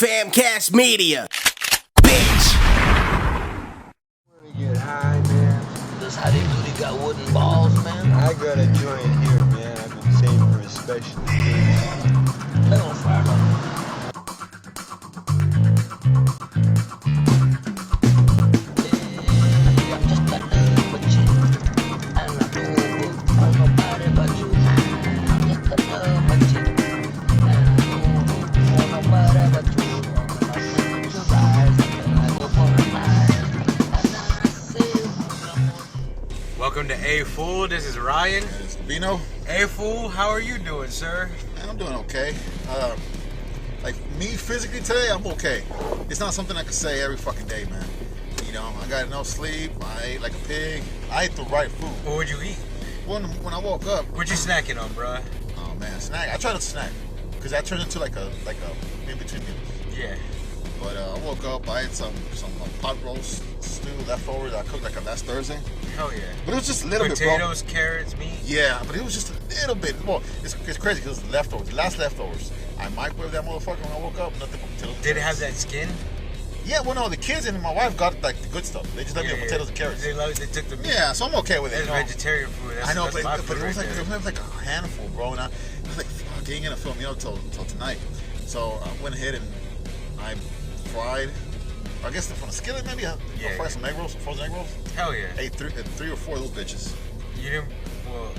Famcast Media. Bitch. Wanna get high, man? That's how they do. They got wooden balls, man. I got a joint here, man. I've been saving for a special occasion. They on fire, man. Welcome to A Fool. This is Ryan. It's Gabino. A Fool, how are you doing, sir? Man, I'm doing okay. Like me physically today, I'm okay. It's not something I can say every fucking day, man. You know, I got no sleep. I ate like a pig. I ate the right food. What would you eat? When I woke up, What you snacking on, bruh? oh man, snack. I tried to snack because that turned into like a in between meals. Yeah. But I woke up. I ate some pot roast stew leftovers that I cooked like last Thursday. Hell yeah. But it was just a little bit, bro. Potatoes, carrots, meat. Yeah, but it was just a little bit. Well, it's crazy because the leftovers, the last leftovers. I microwaved that motherfucker when I woke up. Nothing but potatoes. Did it have that skin? Yeah, well, no, the kids and my wife got like the good stuff. They just let me have potatoes and carrots. They took the meat. Yeah, so I'm okay with it. That's you know? vegetarian food. That's, I know, that's my but food it was right like there. it was like a handful, bro. And I was like, fuck, I ain't gonna film until tonight. So I went ahead and I fried. I guess from the skillet maybe. I fried some egg rolls, some frozen egg rolls. Hell yeah. Ate three or four of those bitches. You didn't. Well,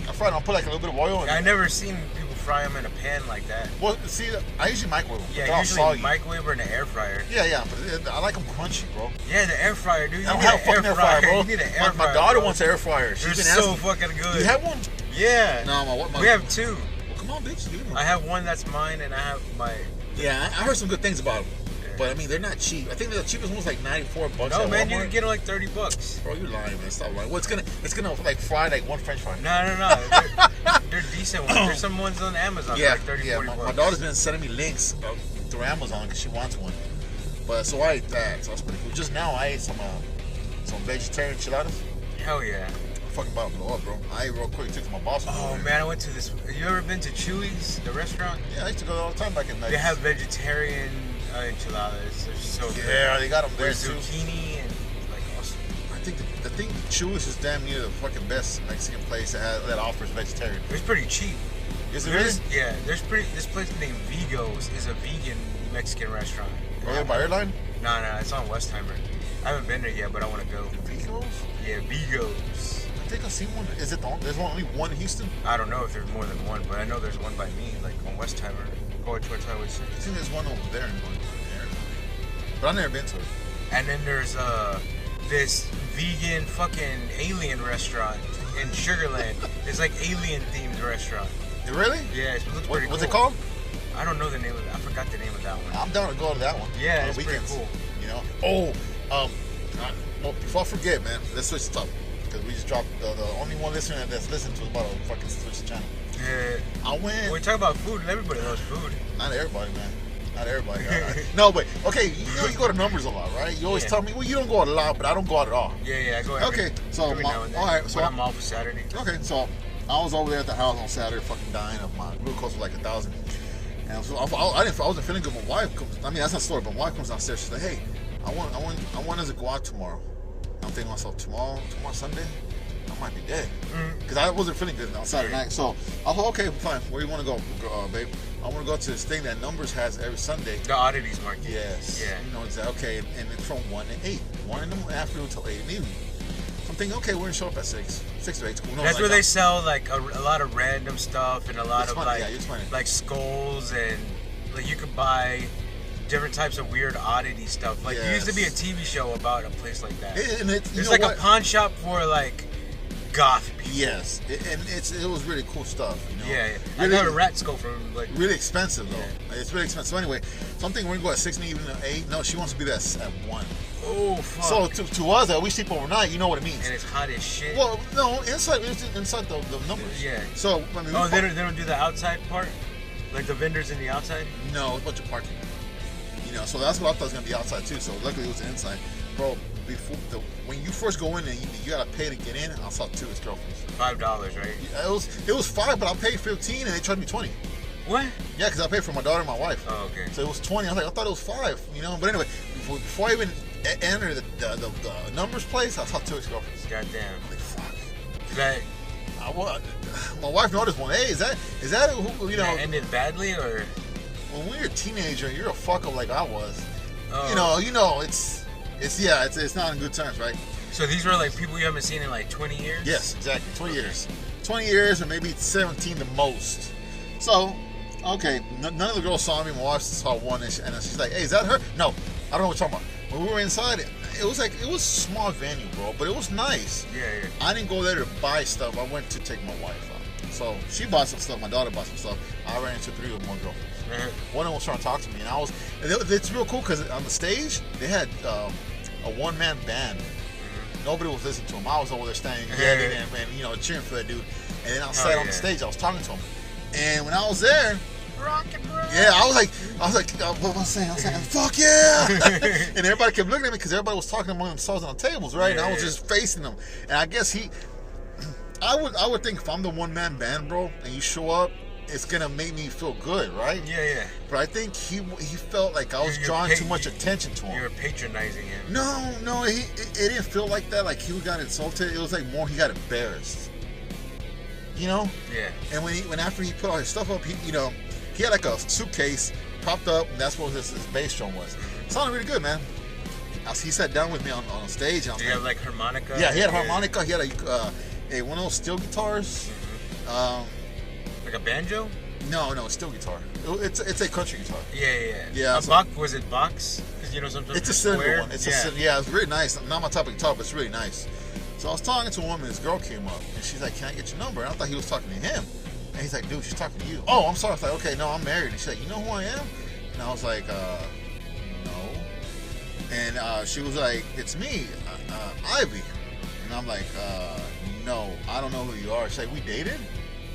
I fried them. I put like a little bit of oil. And I never seen people fry them in a pan like that. Well, see, I usually microwave them. Yeah, They're all usually soggy. microwave or in the air fryer. Yeah, but I like them crunchy, bro. Yeah, the air fryer, dude. I don't have a fucking air fryer, bro. You need an air fryer. My daughter bro. wants an air fryer. She's They're been so asking. fucking good. Do you have one? Yeah. No, We have two. Well, come on, bitch. Give me one. I have one that's mine, and I have my. Yeah, I heard some good things about them. But I mean, they're not cheap. I think the cheapest one's like $94 No, at man, Walmart. you can get them like $30. Bro, you're lying, man. Stop lying. Well, it's gonna like fry like one French fry. No. They're decent ones. There's some ones on Amazon for like 30, 40 my bucks. daughter's been sending me links through Amazon because she wants one. But so I ate that. So that's pretty cool. Just now I ate some vegetarian enchiladas. Hell yeah. Fucking about to blow up, bro. I ate real quick. Took to my boss. Oh man, I went to this. Have you ever been to Chewy's, the restaurant? Yeah, I used to go there all the time back in the They have vegetarian enchiladas. They're so good. Yeah, they got them there With too. zucchini and like awesome. I think the thing Chewy's is damn near the fucking best Mexican place that offers vegetarian. It's pretty cheap. Is it really? Yeah, this place named Vigo's is a vegan Mexican restaurant. Oh, yeah, by airline? No, it's on Westheimer. I haven't been there yet, but I want to go. Vigos? Yeah, Vigo's. I think I've seen one. Is it there's only one in Houston? I don't know if there's more than one, but I know there's one by me, like on Westheimer, going towards Highway 6. I think there's one over there in airline. But I've never been to it. And then there's this vegan fucking alien restaurant in Sugarland. It's like alien themed restaurant. Really? Yeah, it looks pretty cool. What's it called? I don't know the name of it. I forgot the name of that one. I'm down to go to that one. Yeah, on it's the weekends. pretty cool. You know? Well, before I forget, man, let's switch the topic. Because we just dropped the only one listener that's listened to us about to fucking switch the channel. Yeah. I went. When we talk about food, everybody loves food. Not everybody, man. Not everybody. No, but okay, you go to numbers a lot, right? You always tell me, well, you don't go out a lot, but I don't go out at all. Yeah, go ahead. Okay, so every now and then. all right, so when I'm off for Saturday. Okay, so I was over there at the house on Saturday, fucking dying of my glucose was like 1,000, and so I wasn't feeling good. My wife comes. I mean, that's not the story, but my wife comes downstairs. She's like, "Hey, I want us to go out tomorrow." I'm thinking to myself, tomorrow Sunday, I might be dead because I wasn't feeling good on Saturday night. So I thought, okay, fine. Where do you want to go, babe? I want to go to this thing that Numbers has every Sunday. The oddities market. Yes. Yeah. You know exactly. Okay, and it's from 1 to 8, 1 in the afternoon until 8 in the evening. So I'm thinking, okay, we're gonna show up at 6 to 8. Cool. No, That's like where they sell like a lot of random stuff and a lot of funny. Yeah, it's funny. like skulls and like you could buy different types of weird oddity stuff. Like there used to be a TV show about a place like that. It's like a pawn shop for like goth people. Yes, and it was really cool stuff. You know? Yeah. Really, I got a rat skull from like. Really expensive though. Yeah. It's really expensive. So anyway, so I'm thinking we're gonna go at 6 in the evening, 8. No, she wants to be there at 1. Oh fuck. So to us that we sleep overnight, you know what it means. And it's hot as shit. Well, no, inside the numbers. Yeah. So I mean, they don't do the outside part, like the vendors in the outside. No, it's a bunch of parking. You know, so that's what I thought was gonna be outside too. So luckily it was inside, bro. When you first go in there, you gotta pay to get in. I saw 2 ex-girlfriends. $5, right? It was $5, but I paid 15, and they charged me 20. What? Yeah, because I paid for my daughter and my wife. Oh, okay. So it was 20. I was like, I thought it was 5. You know. But anyway, before I even entered the numbers place, I saw 2 ex-girlfriends. Goddamn. I'm like, fuck. That My wife noticed one. Hey, is that who, you know? that ended badly, or When you're a teenager, you're a fucker like I was. oh. You know, it's not in good terms, right? So these were like people you haven't seen in like 20 years? Yes, exactly. 20 years. 20 years, or maybe 17 the most. So, okay, none of the girls saw me. My wife saw one, and she's like, "Hey, is that her?" No, I don't know what you're talking about. When we were inside, it was a small venue, bro, but it was nice. Yeah. I didn't go there to buy stuff. I went to take my wife out. So she bought some stuff. My daughter bought some stuff. I ran into 3 of them, one girlfriends. One of them was trying to talk to me, and it's real cool because on the stage they had a one-man band. Nobody was listening to him. I was over there standing yelling and you know, cheering for that dude. And then outside on the stage, I was talking to him. And when I was there, Rock and roll. yeah, I was like, what was I saying? Fuck yeah! And everybody kept looking at me because everybody was talking among themselves on the tables, right? And I was just facing them. And I guess I would think if I'm the one-man band, bro, and you show up, it's gonna make me feel good, right? Yeah. But I think he felt like I was drawing too much attention to him. You were patronizing him. No, it didn't feel like that. Like he got insulted. It was like more he got embarrassed. You know? Yeah. And when after he put all his stuff up, he had like a suitcase propped up, and that's what his bass drum was. It sounded really good, man. He sat down with me on stage. And Do you have like harmonica? Yeah, he had a harmonica. He had a one of those steel guitars. Like a banjo? No, steel guitar. It's a country guitar. Yeah. Was it box? Because you know sometimes it's a cylinder one. It's really nice. Not my type of guitar, but it's really nice. So I was talking to a woman. This girl came up, and she's like, "Can I get your number?" And I thought he was talking to him. And he's like, "Dude, she's talking to you." "Oh, I'm sorry." I was like, "Okay, no, I'm married." And she's like, "You know who I am?" And I was like, "No." And she was like, "It's me, Ivy." And I'm like, "No, I don't know who you are." She's like, "We dated?"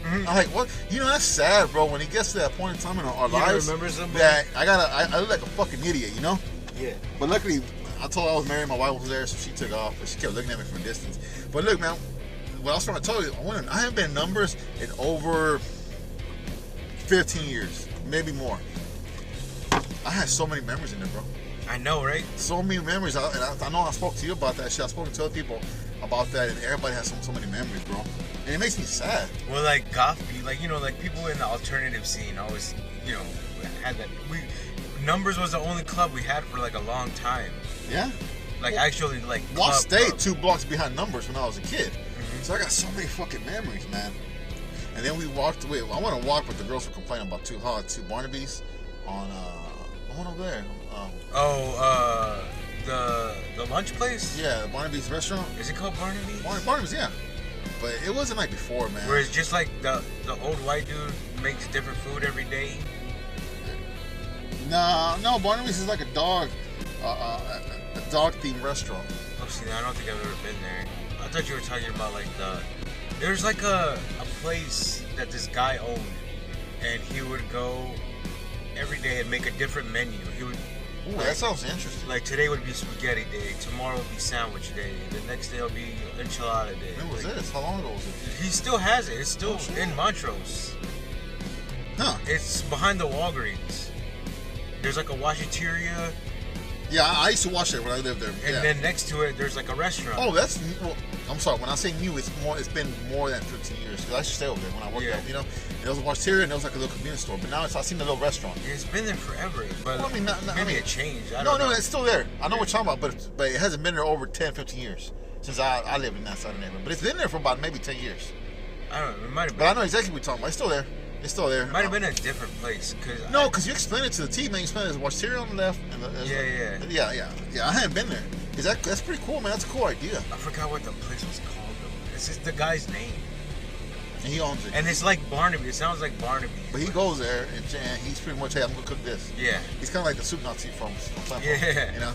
I'm like, what? You know, that's sad, bro. When it gets to that point in time in our lives, remember somebody? that I look like a fucking idiot, you know? Yeah. But luckily, I told her I was married. My wife was there, so she took off, but she kept looking at me from a distance. But look, man, what I was trying to tell you, I haven't been in numbers in over 15 years, maybe more. I had so many memories in there, bro. I know, right? So many memories. I know I spoke to you about that shit. I've spoken to other people about that, and everybody has so many memories, bro. And it makes me sad. Well, like goth beat, like, you know, like people in the alternative scene always, you know, had that. Numbers was the only club we had for like a long time. Yeah. Like actually, like. Well, I stayed 2 blocks behind Numbers when I was a kid, so I got so many fucking memories, man. And then we walked away. I want to walk, but the girls were complaining about two Barnaby's on. I went over there. The lunch place? Yeah, the Barnaby's restaurant. Is it called Barnaby's? Barnaby's, yeah. But it wasn't like before, man. Where it's just like the old white dude makes different food every day. No, Barnaby's is like a dog themed restaurant. Oh, see, I don't think I've ever been there. I thought you were talking about like there's like a place that this guy owned, and he would go every day and make a different menu. He would. Ooh, that sounds interesting. Like today would be spaghetti day, tomorrow would be sandwich day, the next day will be enchilada day. When was this? How long ago was it? He still has it. It's still in Montrose. Huh. It's behind the Walgreens. There's like a washateria. Yeah, I used to watch it when I lived there. And then next to it, there's like a restaurant. Oh, I'm sorry. When I say new, it's been more than 15 years. Because I used to stay over there when I worked there. You know, and there was a washateria and there was like a little convenience store. But now I've seen the little restaurant. Yeah, it's been there forever. But well, I mean, maybe it changed. I don't know. No, it's still there. I know what you're talking about, but it hasn't been there over 10, 15 years since I lived in that side of the neighborhood. But it's been there for about maybe 10 years. I don't know. It might have been. But I know exactly what you're talking about. It's still there. It's still there. It might have been a different place. Because you explained it to the team, man. You explained it as washateria on the left. And Yeah, I hadn't been there. That's pretty cool, man. That's a cool idea. I forgot what the place was called, though. It's just the guy's name. And he owns it. And it's like Barnaby. It sounds like Barnaby. But he goes there, and he's pretty much, hey, I'm going to cook this. Yeah. He's kind of like the soup Nazi from Seinfeld. Yeah. You know?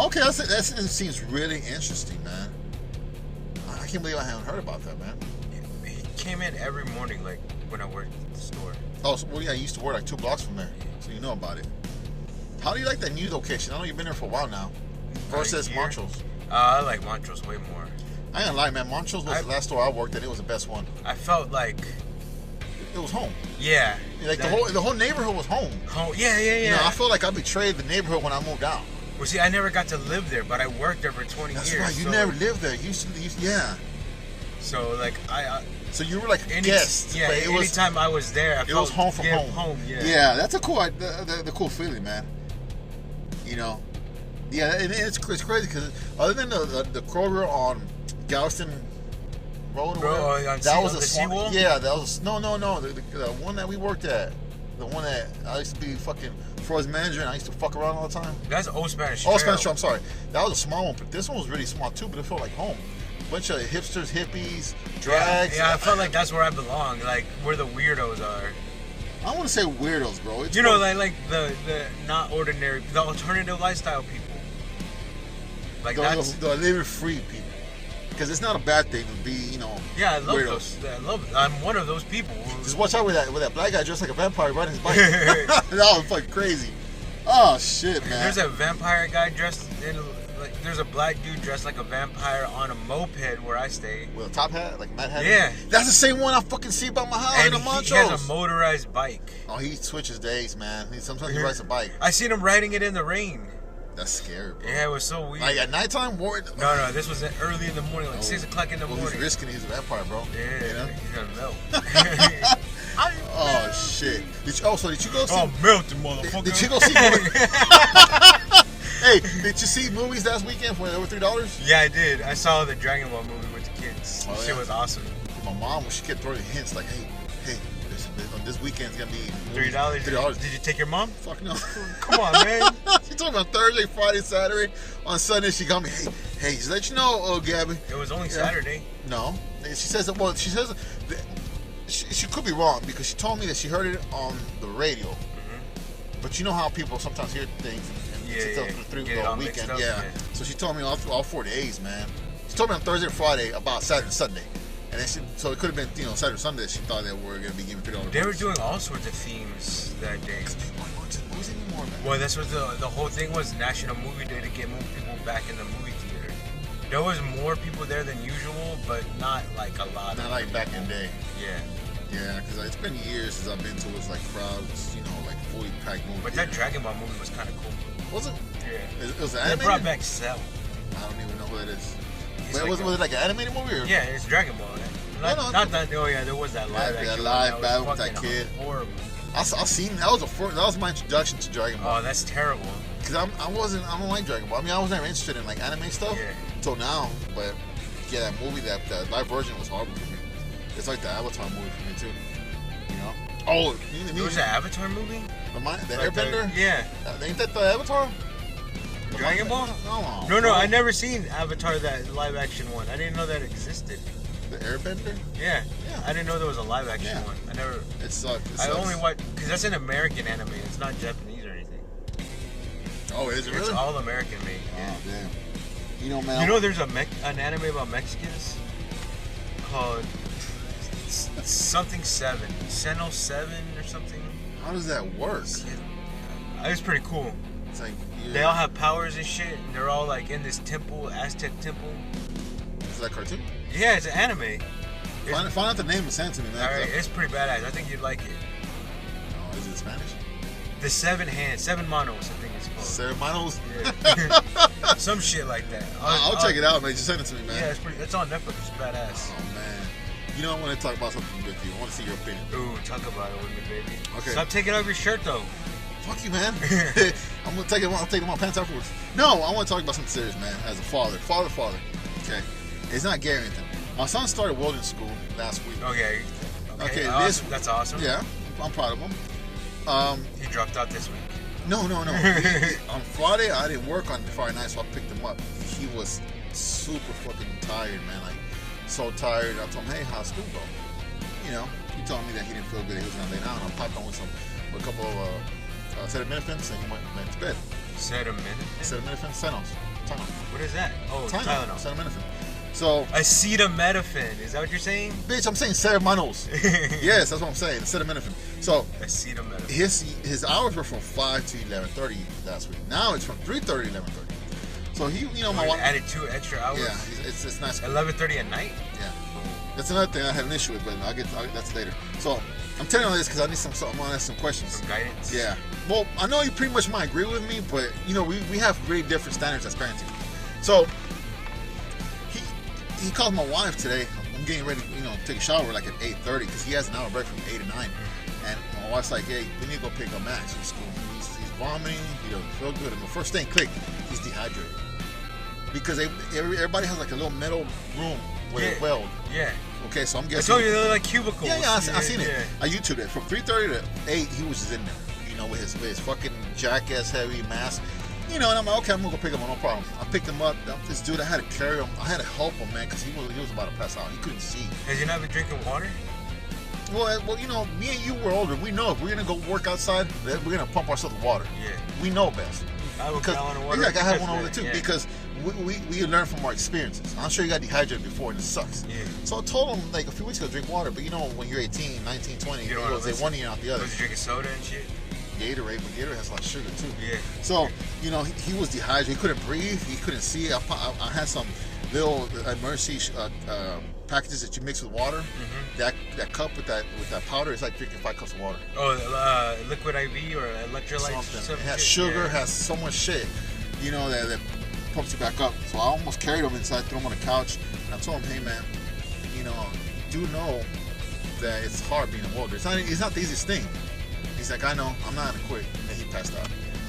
Okay, that seems really interesting, man. I can't believe I haven't heard about that, man. He came in every morning, like, when I worked at the store. Oh, well, yeah, I used to work like 2 blocks from there, so you know about it. How do you like that new location? I know you've been there for a while now. Versus Montrose. I like Montrose way more. I ain't gonna lie, man. Montrose was the last store I worked at. It was the best one. I felt like it was home. Yeah. Like the whole neighborhood was home. Yeah. You know, I feel like I betrayed the neighborhood when I moved out. Well, see, I never got to live there, but I worked there for 20 years. That's right. You never lived there. You used to, yeah. So like so you were like a guest. Yeah. Anytime I was there, it was home from home. Yeah. Yeah, that's a cool, the cool feeling, man. You know. Yeah, it's crazy because other than the Kroger on Galveston Road, that was a seawall. Yeah, that was no. The one that we worked at, the one that I used to be fucking Freud's manager, and I used to fuck around all the time. That's Old Spanish Trail. Old Spanish Trail. I'm sorry, that was a small one, but this one was really small too. But it felt like home. Bunch of hipsters, hippies, drags. Yeah, I felt like that's where I belong. Like where the weirdos are. I want to say weirdos, bro. It's like the not ordinary, the alternative lifestyle people. Like the living free people. Because it's not a bad thing to be, Yeah, I love weirdos. those. I love it. I'm one of those people. Just watch out with that black guy dressed like a vampire riding his bike. That was fucking crazy. Oh shit, man. There's a vampire guy dressed in there's a black dude dressed like a vampire on a moped where I stay. With a top hat, like Matt Hat. Yeah. That's the same one I fucking see by my house in the Montrose. He has a motorized bike. Oh, he switches days, man. Sometimes he rides a bike. I seen him riding it in the rain. That's scary, bro. Yeah, it was so weird. Like at nighttime? No, this was early in the morning, like 6 o'clock in the morning. He's risking. He's a vampire, bro. Yeah, he's gonna melt. Oh shit! Did you go see? Oh, melting, motherfucker! Did you go see movies? Hey, did you see movies last weekend for over $3? Yeah, I did. I saw the Dragon Ball movie with the kids. Oh, Shit was awesome. My mom, she kept throwing hints like, "Hey, this weekend's gonna be $3. $3. Did you take your mom? Fuck no. Come on, man. She told me on Thursday, Friday, Saturday. On Sunday, she got me. Hey, just let you know, Gabby. It was only Saturday. No, she says. Well, she says. She could be wrong because she told me that she heard it on the radio. Mm-hmm. But you know how people sometimes hear things through the weekend. Yeah. So she told me all 4 days, man. She told me on Thursday or Friday about Saturday and Sunday. And then so it could have been, Saturday or Sunday. She thought that we were going to be giving $3. They were doing all sorts of themes that day. People aren't watching movies anymore, man. Well, that's what the whole thing was, National Movie Day, to get more people back in the movie theater. There was more people there than usual, but not like a lot. Not like back in the day. Yeah. Yeah, because it's been years since I've been to like crowds, like fully packed movies. But that Dragon Ball movie was kind of cool. Was it? Yeah. It was They animated? brought back Cell. I don't even know who that is. Wait, like was it like an animated movie? Or? Yeah, it's Dragon Ball. Not that. Oh yeah, there was that live action. That live battle with that kid. Horrible. I seen that was my introduction to Dragon Ball. Oh, that's terrible. Because I don't like Dragon Ball. I mean, I was never interested in like anime stuff until now. But yeah, that movie, that live version was horrible for me. It's like the Avatar movie for me too. Oh, there was an Avatar movie? The Airbender? Yeah. Ain't that the Avatar? Dragon Ball? No, I never seen Avatar, that live action one. I didn't know that existed. The Airbender? Yeah. I didn't know there was a live action one. I never. It sucked. I only watched because that's an American anime. It's not Japanese or anything. Oh, is it really? It's all American made. Oh damn. Man. There's an anime about Mexicans called something 7, Seno 7 or something. How does that work? It's pretty cool. It's like they all have powers and shit. And they're all like in this temple, Aztec temple. Is that cartoon? Yeah, it's an anime. Find out the name and send it to me, man. Alright, it's pretty badass. I think you'd like it. Oh, is it Spanish? The 7 hands, 7 manos, I think it's called. 7 manos? Yeah. Some shit like that. I'll check it out, man. Just send it to me, man. Yeah, it's on Netflix. It's badass. Oh man. I want to talk about something with you. I want to see your opinion. Ooh, talk about it with me, baby. Okay. Stop taking off your shirt, though. Fuck you, man. I'm taking my pants afterwards. No, I want to talk about something serious, man. As a father. Okay. It's not Gary anything. My son started welding school last week. Okay. Okay. Awesome. That's awesome. Yeah, I'm proud of him. He dropped out this week. No. On Friday, I didn't work on Friday night, so I picked him up. He was super fucking tired, man. Like, so tired. I told him, hey, how's school go? He told me that he didn't feel good. He was gonna lay down. I popped on with a couple of acetaminophen, and he went to bed. Acetaminophen? Tylenol. What is that? Oh, Tylenol. Acetaminophen. So acetaminophen. Is that what you're saying? Bitch, I'm saying acetaminophen. Yes, that's what I'm saying. Acetaminophen. So acetaminophen. His hours were from 5 to 11:30 last week. Now it's from 3:30 to 11:30. So he, my wife added 2 extra hours. Yeah, it's nice. 11:30 at night. Yeah. That's another thing I have an issue with, but that's later. So I'm telling you this because I need I'm gonna ask some questions. Some guidance. Yeah. Well, I know you pretty much might agree with me, but you know we have really different standards as parenting. So he called my wife today. I'm getting ready, to take a shower like at 8:30 because he has an hour break from 8 to 9. And my wife's like, "Hey, we need to go pick up Max from school. He's vomiting. He doesn't feel good." And the first thing clicked, he's dehydrated because everybody has like a little metal room where they weld. Yeah. Okay, so I'm guessing. I told you they're like cubicles. Yeah, I seen it. I YouTubed it from 3:30 to 8. He was just in there, with his fucking jackass heavy mask. And I'm like, okay, I'm gonna go pick him up, no problem. I picked him up. This dude, I had to carry him. I had to help him, man, because he was about to pass out. He couldn't see. Has you not been drinking water? Well, me and you were older. We know if we're gonna go work outside, that we're gonna pump ourselves with water. Yeah. We know best. I have a gallon of water. Exactly, I have one over there too because we learn from our experiences. I'm sure you got dehydrated before and it sucks. Yeah. So I told him like a few weeks ago, drink water. But when you're 18, 19, 20, you goes one ear out the other. Was you drinking soda and shit? Gatorade, but Gatorade has a lot of sugar too. Yeah. So he was dehydrated. He couldn't breathe. He couldn't see. I had some little emergency packages that you mix with water. Mm-hmm. That cup with that powder is like drinking 5 cups of water. Oh, liquid IV or electrolytes. Something. It has sugar. Has so much shit. That pumps you back up. So I almost carried him inside, threw him on the couch, and I told him, "Hey man, do know that it's hard being a welder. It's not the easiest thing." He's like, "I know, I'm not gonna quit." And then he passed out.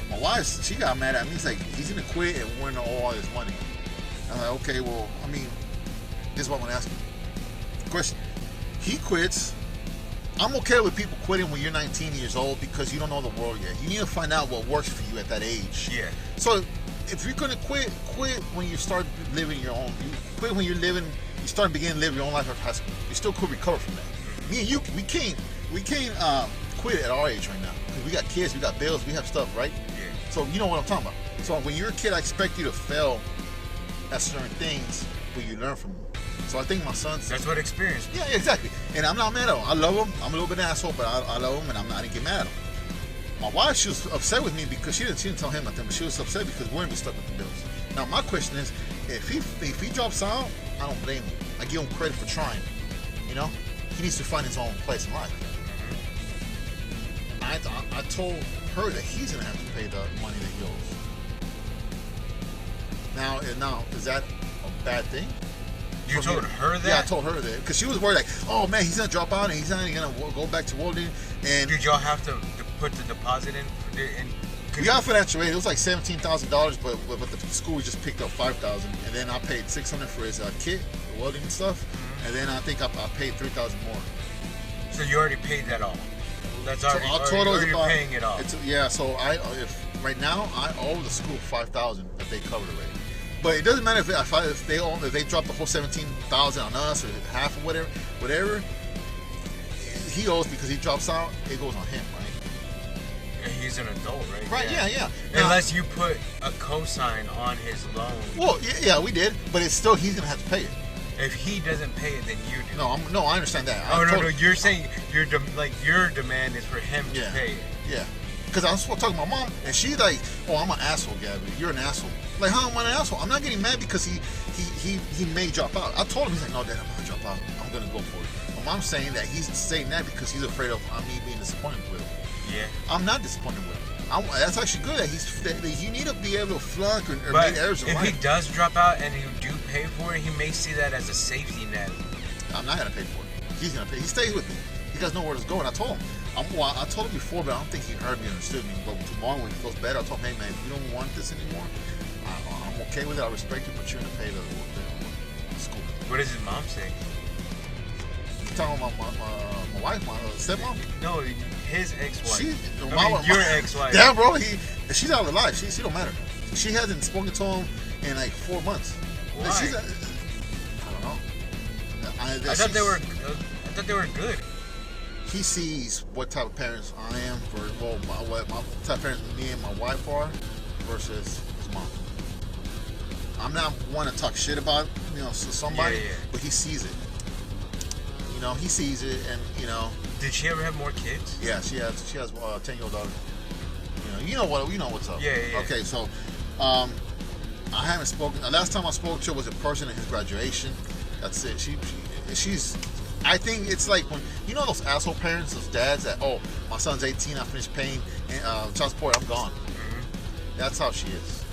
My wife, she got mad at me. He's like, "He's gonna quit and we're gonna owe all his money." I'm like, "Okay, well, this is what I'm gonna ask you. Question: he quits. I'm okay with people quitting when you're 19 years old because you don't know the world yet. You need to find out what works for you at that age. Yeah. So if you're gonna quit when you start living your own. You quit when you start beginning to live your own life after high school. You still could recover from that. Me and you, we can't quit at our age right now because we got kids, we got bills, we have stuff, right? Yeah. So you know what I'm talking about. So when you're a kid, I expect you to fail at certain things, but you learn from them. So I think my son's... That's what experience. Yeah, exactly. And I'm not mad at him. I love him. I'm a little bit of an asshole, but I love him, and I didn't get mad at him. My wife, she was upset with me because she didn't tell him nothing, but she was upset because we're going to be stuck with the bills. Now, my question is, if he drops out, I don't blame him. I give him credit for trying. He needs to find his own place in life. I told her that he's going to have to pay the money that he owes. Now, is that a bad thing? You told her that? Yeah, I told her that because she was worried like, oh man, he's gonna drop out and he's not gonna go back to welding. And did y'all have to put the deposit in? We got financial aid. It was like $17,000, but the school just picked up $5,000, and then I paid $600 for his kit, the welding and stuff, and then I think I paid $3,000 more. So you already paid that all? That's already. So our total is about, paying it all. Yeah. So if right now I owe the school $5,000 that they covered already. But it doesn't matter if they drop the whole $17,000 on us or half or whatever he owes because he drops out, it goes on him, right? And he's an adult, right? Right. Yeah. Unless you put a cosign on his loan. Well, yeah, we did, but it's still he's gonna have to pay it. If he doesn't pay it, then you do. No, I understand that. No. You're saying your demand is for him to pay it. Yeah. Because I was talking to my mom, and she's like, "Oh, I'm an asshole, Gabby. You're an asshole." Like, how am I an asshole? I'm not getting mad because he may drop out. I told him, he's like, "No, Dad, I'm not gonna drop out. I'm gonna go for it." My mom's saying that he's saying that because he's afraid of me being disappointed with him. Yeah. I'm not disappointed with him. That's actually good that you need to be able to flunk or make errors in life. If he does drop out and you do pay for it, he may see that as a safety net. I'm not gonna pay for it. He's gonna pay. He stays with me. He doesn't know where to go, and I told him. I told him before, but I don't think he heard me, understood me. But tomorrow when he feels better, I told him, "Hey man, if you don't want this anymore, I'm okay with it. I respect it, but you're gonna pay the school." What does his mom say? You talking about my wife, my stepmom? No, his ex-wife. Your ex-wife. Damn, bro, she's out of life. She don't matter. She hasn't spoken to him in like 4 months. Why? I don't know. I thought they were good. He sees what type of parents I am what type of parents me and my wife are versus his mom. I'm not one to talk shit about somebody, but he sees it. He sees it, and Did she ever have more kids? Yeah, she has a 10-year-old daughter. You know what's up. Yeah. Okay, so I haven't spoken. The last time I spoke to her was in person at his graduation. That's it. I think it's like when you know those asshole parents, those dads that my son's 18, I finished paying child support, I'm gone. Mm-hmm. That's how she is.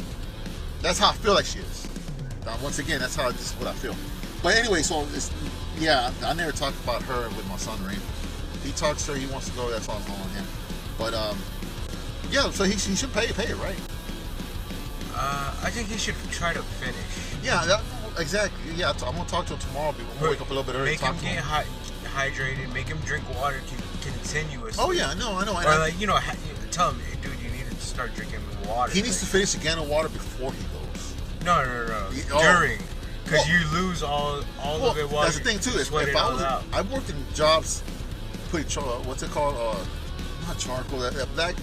That's how I feel like she is. Once again, that's how this is what I feel. But anyway, so I never talked about her with my son Raymond. He talks to her, he wants to go, that's all I'm on him. But so he should pay it, right? I think he should try to finish. Yeah, exactly. Yeah, I'm gonna talk to him tomorrow. I'm gonna wake up a little bit early. Make him get hydrated. Make him drink water continuously. Oh yeah, I know. Or tell him, hey, dude, you need to start drinking water. He needs to finish a gallon of water before he goes. No. During, because you lose all of it while that's the thing too. If I worked in jobs, putting what's it called? Not charcoal. That black.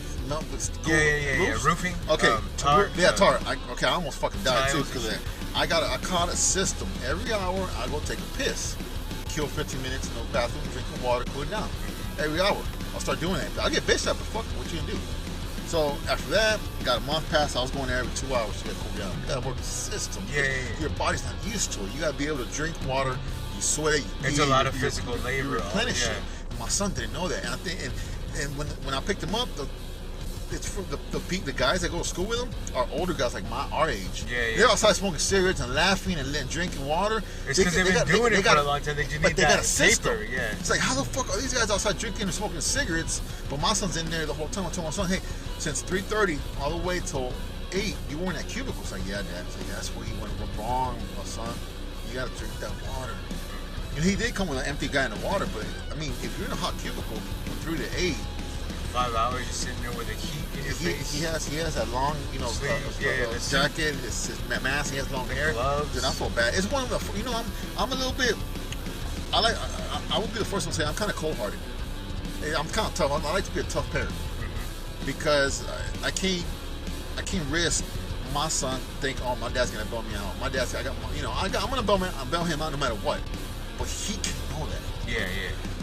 Yeah. Roofing. Okay. Tar. Tar. I almost fucking died too because I caught a system. Every hour I go take a piss, kill 15 minutes, no bathroom, drinking water, cool it down. Every hour I'll start doing that. I get bitched at, but fuck, what you gonna do? So after that, got a month passed. I was going there every 2 hours to get cooled down. You gotta work the system. Yeah. Your body's not used to it. You gotta be able to drink water. You sweat it. It's a lot of physical labor. You replenish it. My son didn't know that, and I think, and when I picked him up, it's for the guys that go to school with him are older guys like our age. Yeah. They're outside smoking cigarettes and laughing and drinking water. It's because they've been doing it for a long time. They just need got a system. paper. Yeah. It's like, how the fuck are these guys outside drinking and smoking cigarettes? But my son's in there the whole time. I told my son, hey, since 3:30 all the way till 8, you were in that cubicle. It's like, yeah, Dad. It's like, that's where you went wrong, my son. You got to drink that water. And he did come with an empty guy in the water, but I mean, if you're in a hot cubicle from 3 to 8, 5 hours just sitting there with a heat in your face. He has that long, jacket, his mask. He has long hair. Gloves. Dude, I feel bad. It's one of the, I'm a little bit. I would be the first one to say I'm kind of cold-hearted. I'm kind of tough. I like to be a tough parent because I can't risk my son think, oh, my dad's gonna bail me out. My dad's, I'm gonna bail him out no matter what. But he can know that. Yeah.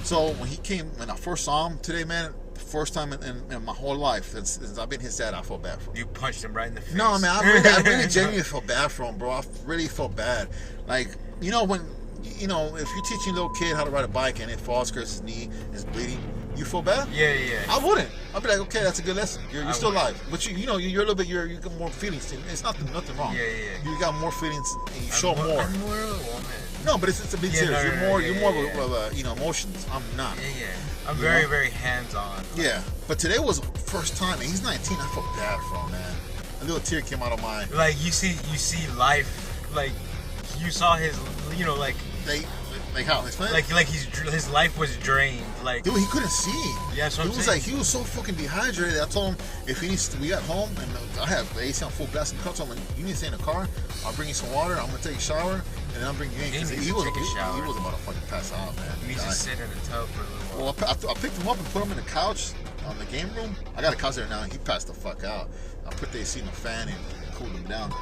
So when I first saw him today, man. First time in my whole life since I've been his dad, I felt bad for him. You punched him right in the face. No, man, I really genuinely felt bad for him, bro. I really felt bad. Like, when if you're teaching a little kid how to ride a bike and it falls because his knee is bleeding, you feel bad? Yeah. I wouldn't. I'd be like, okay, that's a good lesson. You're still alive, but you're a little bit. You got more feelings. It's nothing wrong. Yeah. You got more feelings and you show more. I'm more of a woman. No, but it's a big serious. You're more of emotions. I'm not. Yeah. I'm very, very hands-on. Yeah, but today was the first time, and he's 19. I felt bad for him, man. A little tear came out of my. Like you see life. Like you saw his, like how his life was drained. Like, dude, he couldn't see. Yeah, that's what I'm saying. Like, he was so fucking dehydrated. I told him if he needs to, we got home and I have the AC on full blast in the car. So I'm like, you need to stay in the car. I'll bring you some water. I'm gonna take a shower and then I'll bring you in. He He was about to fucking pass out, man. He needs to sit in the tub for a little while. Well, I picked him up and put him in the couch on the game room. I got a couch there now, and he passed the fuck out. I put the AC in the fan and cooled him down.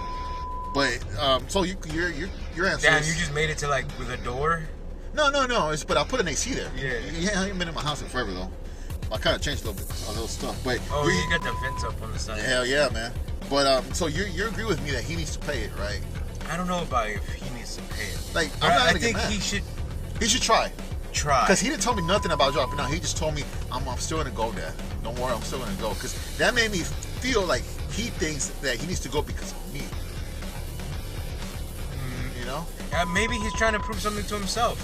But so your answer. Damn, is, you just made it to like with a door. No. But I put an AC there. Yeah. I ain't been in my house in forever though. I kind of changed a little stuff. But you got the vents up on the side. Hell yeah, man. But so you agree with me that he needs to pay it, right? I don't know about if he needs to pay it. Like, I think he should. He should try. Because he didn't tell me nothing about dropping out. He just told me I'm still gonna go, Dad. Don't worry, I'm still gonna go. Because that made me feel like he thinks that he needs to go because of me. You know? Maybe he's trying to prove something to himself.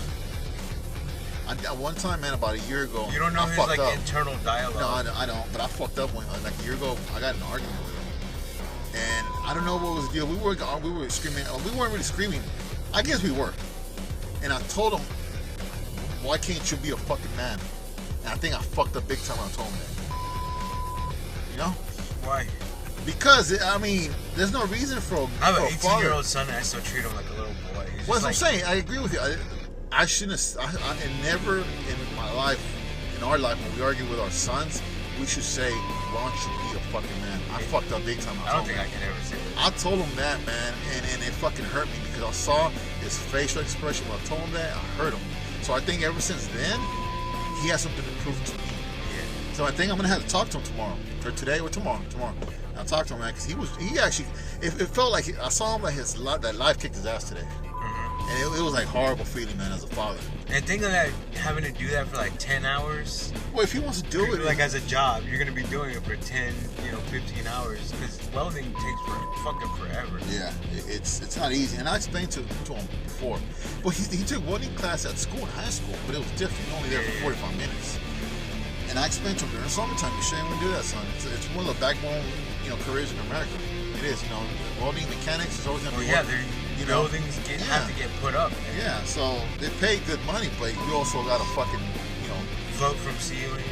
One time, man, about a year ago, you don't know his like internal dialogue. No, I don't. But I fucked up when like a year ago. I got in an argument with him, and I don't know what was the deal. We were screaming. We weren't really screaming. I guess we were. And I told him, "Why can't you be a fucking man?" And I think I fucked up big time when I told him that. You know? Why? Because I mean, there's no reason for. I have an 18-year-old son, and I still treat him like a little boy. Well, that's what I'm saying. I agree with you. I shouldn't have. I never in my life, in our life, when we argue with our sons, we should say, "Why don't you be a fucking man?" I fucked up big time. I don't think I can ever say that. I told him that, man, and it fucking hurt me because I saw his facial expression when I told him that. I hurt him. So I think ever since then, he has something to prove to me. Yeah. So I think I'm gonna have to talk to him tomorrow, or today, or tomorrow. I'll talk to him, man, because he actually. It felt like I saw him like that life kicked his ass today. And it was like horrible feeling, man, as a father. And think of that, having to do that for like 10 hours. Well, if he wants to do it, like as a job, you're gonna be doing it for 10, 15 hours because welding takes fucking forever. Yeah, it's not easy. And I explained to him before. Well, he took welding class at school, in high school, but it was different. You're only there for 45 minutes. And I explained to him during summertime, you shouldn't even do that, son. It's one of the backbone, careers in America. It is, welding mechanics is always gonna be. Buildings have to get put up. Yeah, so they pay good money, but you also got to fucking, float from ceilings.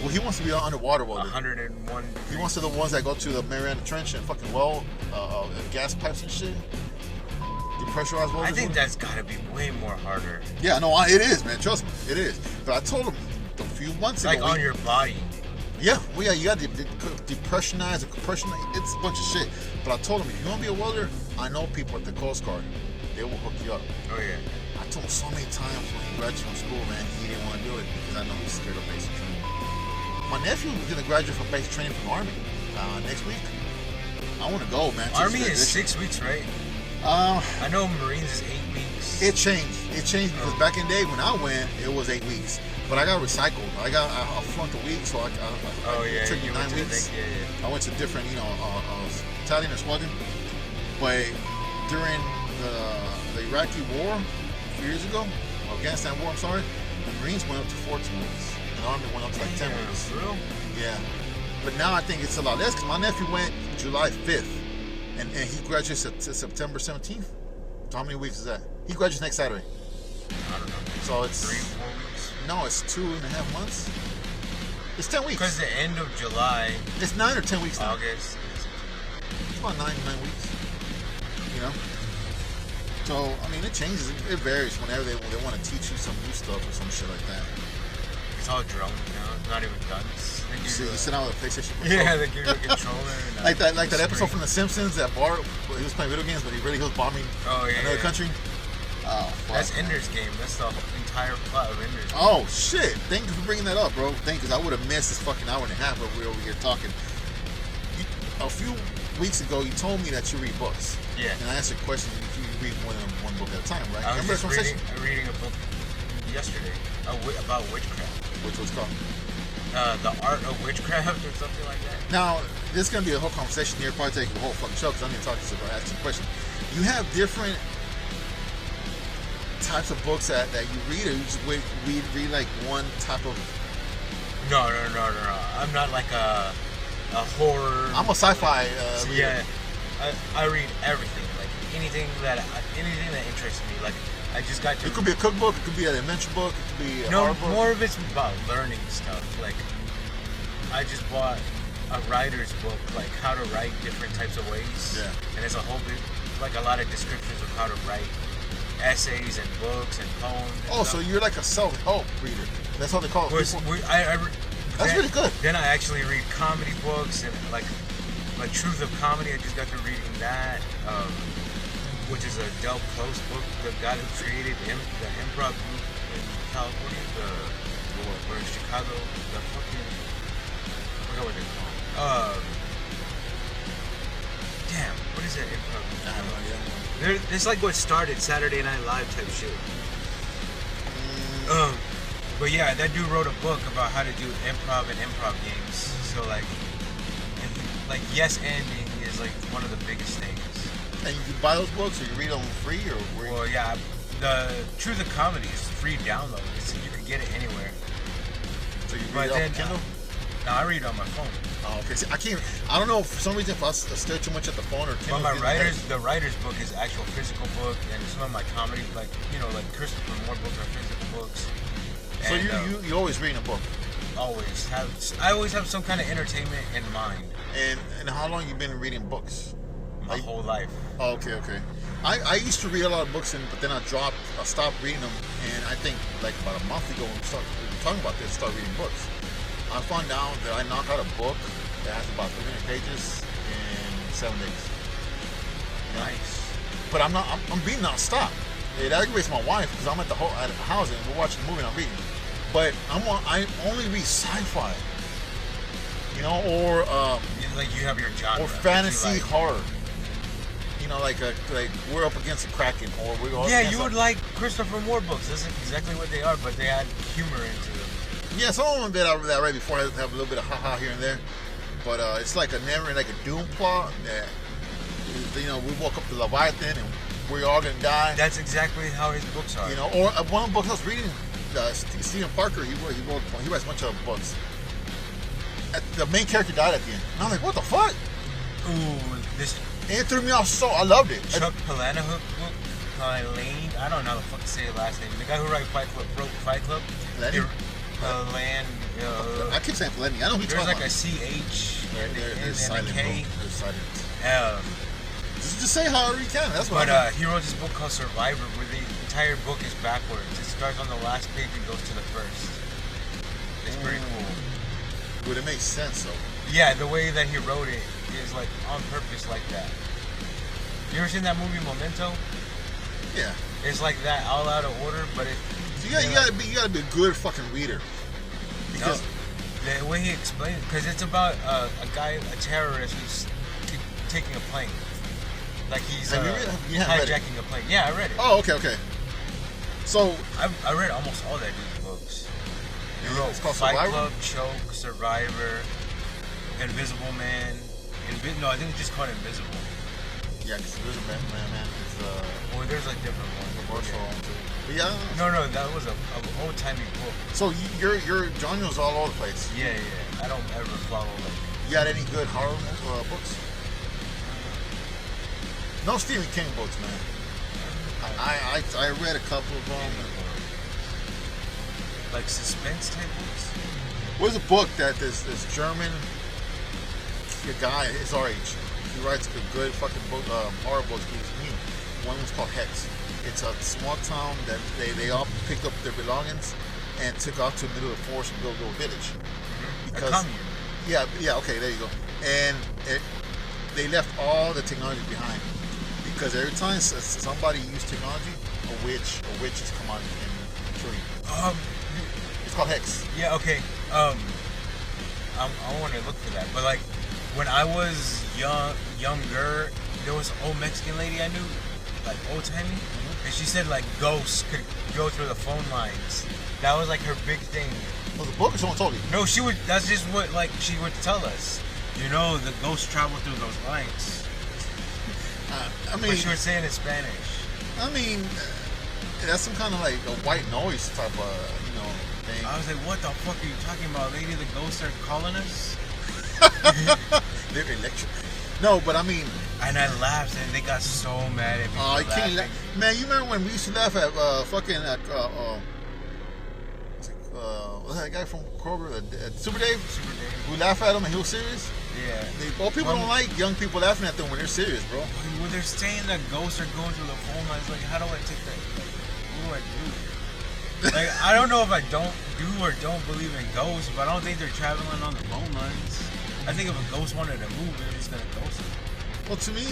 Well, he wants to be an underwater welder. 101. He wants to be the ones that go to the Mariana Trench and fucking weld gas pipes and shit. Depressurized welders. I think that's got to be way more harder. Yeah, no, it is, man. Trust me, it is. But I told him a few months ago. Like on your body. Yeah, well, yeah, you got to depressionize or compressionize. It's a bunch of shit. But I told him, if you want to be a welder, I know people at the Coast Guard. They will hook you up. Oh, yeah. I told him so many times when he graduated from school, man, he didn't want to do it because I know he's scared of basic training. My nephew is going to graduate from basic training from the Army next week. I want to go, man. Army is 6 weeks, right? I know Marines is 8 weeks. It changed. It changed because back in the day when I went, it was 8 weeks. But I got recycled. I flunked a week, so it took me 9 weeks. I went to different, battalion or squadron. But during the Iraqi war a few years ago, Afghanistan war, I'm sorry, the Marines went up to 14 weeks. The Army went up to like 10 weeks. Real? Yeah. But now I think it's a lot less because my nephew went July 5th. And he graduates September 17th. So how many weeks is that? He graduates next Saturday. I don't know. So it's 3-4 weeks. No, it's 2.5 months. It's 10 weeks. Because the end of July. It's 9 or 10 weeks now. August. It's about 9 weeks. So I mean, it changes. It varies whenever they want to teach you some new stuff or some shit like that. It's all drones now. It's not even guns. You sit down with a PlayStation controller. Yeah, they give you a controller. like that episode from The Simpsons that Bart, he was playing video games, but he was bombing another country. Oh, fuck. That's Ender's Game. That's the entire plot of Ender's Game. Oh, shit. Thank you for bringing that up, bro. Thank you, because I would have missed this fucking hour and a half, but we're over here talking. A few weeks ago, you told me that you read books. Yeah. And I asked you a question, you read one book at a time, right? I was just reading a book yesterday about witchcraft. Which was called? The Art of Witchcraft or something like that. Now, this is going to be a whole conversation here. Probably take the whole fucking show because I'm going to talk to you about asking questions. You have different types of books that you read, or you just read like one type of... No. I'm not like a horror... I'm a sci-fi reader. I read everything. Like anything that interests me. Like I just got to... It could be a cookbook, it could be an adventure book, it could be a horror book. More of it's about learning stuff. Like I just bought a writer's book, like how to write different types of ways. Yeah. And it's a whole bit, like a lot of descriptions of how to write essays and books and poems. And so you're like a self-help reader. That's what they call it. That's really good. Then I actually read comedy books and like Truth of Comedy. I just got to reading that, which is a Del Close book. The guy who created the improv group in California, or in Chicago, the fucking, I forgot what they're called. Damn, what is that improv group? I have no idea. It's like what started Saturday Night Live type shit. But yeah, that dude wrote a book about how to do improv and improv games. So like yes ending is like one of the biggest things. And you buy those books, or you read them free, or where? Well, yeah, the Truth of Comedy is free download. You can get it anywhere. So you read it on Kindle? No, I read it on my phone. Oh, okay. See, I don't know, for some reason, if I stare too much at the phone or Kindle. But the writer's book is actual physical book, and some of my comedy, like Christopher Moore books are physical books. So and, you always reading a book? Always. I always have some kind of entertainment in mind. And how long you been reading books? My whole life. Oh, okay. I used to read a lot of books, but then I stopped reading them, and I think like about a month ago when we started talking about this, start reading books. I found out that I knock out a book that has about 300 pages in 7 days. Nice. But I'm reading non-stop. It aggravates my wife because I'm at the house and we're watching a movie and I'm reading. But I only read sci-fi, or like you have your genre, or fantasy horror. you know, like we're up against a Kraken, or we're all yeah, you would like Christopher Moore books. That's exactly what they are, but they add humor into them. Yeah, some of them that I read before have a little bit of haha here and there, but it's like a doom plot that, you know, we woke up to Leviathan and we're all gonna die. That's exactly how his books are. You know, or one of the books I was reading, Stephen Parker, he writes a bunch of books. The main character died at the end, and I was like, what the fuck? Ooh, this. It threw me off so. I loved it. Chuck Palahniuk book, Lane. I don't know how the fuck to say his last name. The guy who wrote Fight Club. Lenny? I keep saying Lenny. I know who you're there's talking like about. a CH and silent, a K. There's silent. Just say however you can. That's what. But he wrote this book called Survivor, where the entire book is backwards. It starts on the last page and goes to the first. It's pretty cool. But it makes sense though. Yeah, the way that he wrote it is like on purpose, like that. You ever seen that movie Memento? Yeah. It's like that, all out of order, but it. So you gotta be a good fucking reader. Because the way he explains it, because it's about a guy, a terrorist who's taking a plane. Like he's hijacking a plane. Yeah, I read it. Oh, okay. So I read almost all that dude's books. He wrote it's called Fight Survivor? Club, Choke, Survivor, Invisible Man. No, I think it's just called Invisible. Yeah, because Invisible Man is Well, there's like different ones. Yeah. No, that was an old timey book. So your genre's all over the place. Yeah. I don't ever follow like. You got any good horror books? No Stephen King books, man. I read a couple of them. Like suspense type books? Where's a book that this German guy, his our age, he writes a good fucking book, horror books. One was called Hex. It's a small town that they all picked up their belongings and took off to the middle of the forest and built a little village. Because, a commune. Yeah, okay, there you go. And they left all the technology behind. Because every time somebody used technology, a witch has come out and kill you. It's called Hex. Yeah, okay. I want to look for that. But like, when I was younger, there was an old Mexican lady I knew, like old timey, and she said like ghosts could go through the phone lines. That was like her big thing. Was the book or someone told you? No, she would. That's just what like she would tell us. You know, the ghosts travel through those lines. I mean, but she would say it in Spanish. I mean, that's some kind of like a white noise type of, thing. I was like, what the fuck are you talking about, lady? The ghosts are calling us? They're electric. No, but I mean... And I laughed, and they got so mad at me. Oh, you can't laugh. Man, you remember when we used to laugh at what's that guy from Kroger, Super Dave? Super Dave. We laugh at him and he was serious? Yeah. People don't like young people laughing at them when they're serious, bro. When they're saying that ghosts are going through the phone lines, like, how do I take that? Like, what do I do? Like, I don't know if I don't believe in ghosts, but I don't think they're traveling on the phone lines. I think if a ghost wanted to move, they're just gonna ghost it. Well, to me,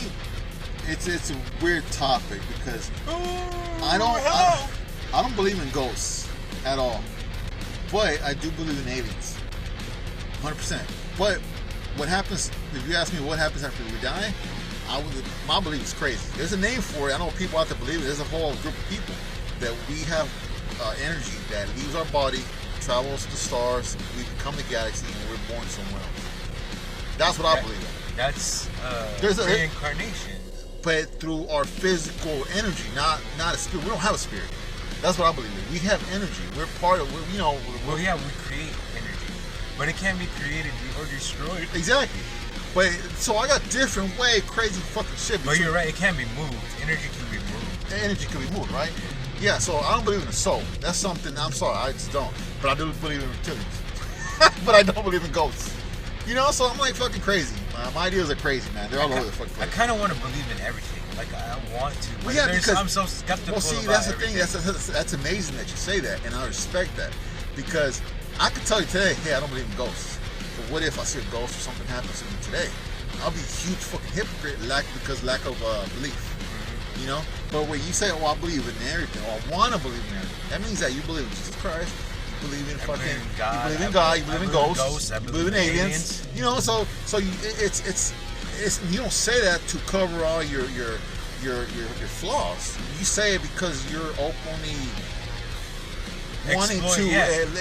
it's a weird topic because I don't believe in ghosts at all. But I do believe in aliens. 100%. But what happens, if you ask me what happens after we die, my belief is crazy. There's a name for it. I know people out there believe it. There's a whole group of people that we have energy that leaves our body, travels to the stars, we become the galaxy, and we're born somewhere else. That's what I believe in. That's reincarnation. But through our physical energy, not a spirit. We don't have a spirit. That's what I believe in. We have energy. We're part of, we create energy. But it can't be created or destroyed. Exactly. But, so I got different crazy fucking shit. But you're right, it can't be moved. Energy can be moved. Energy can be moved, right? Yeah, so I don't believe in the soul. That's something, I'm sorry, I just don't. But I do believe in reptilians. But I don't believe in ghosts. So I'm like fucking crazy. My ideas are crazy, man. They're all over the fucking place. I kind of want to believe in everything. Like, I want to. But I'm so skeptical. Well, see, that's the thing. That's amazing that you say that, and I respect that. Because I could tell you today, hey, I don't believe in ghosts. But what if I see a ghost or something happens to me today? I'll be a huge fucking hypocrite because lack of belief. But when you say, oh, I believe in everything, or I want to believe in everything, that means that you believe in Jesus Christ. You believe in God. You believe in ghosts. You believe in aliens. So it's you don't say that to cover all your flaws. You say it because you're openly wanting to,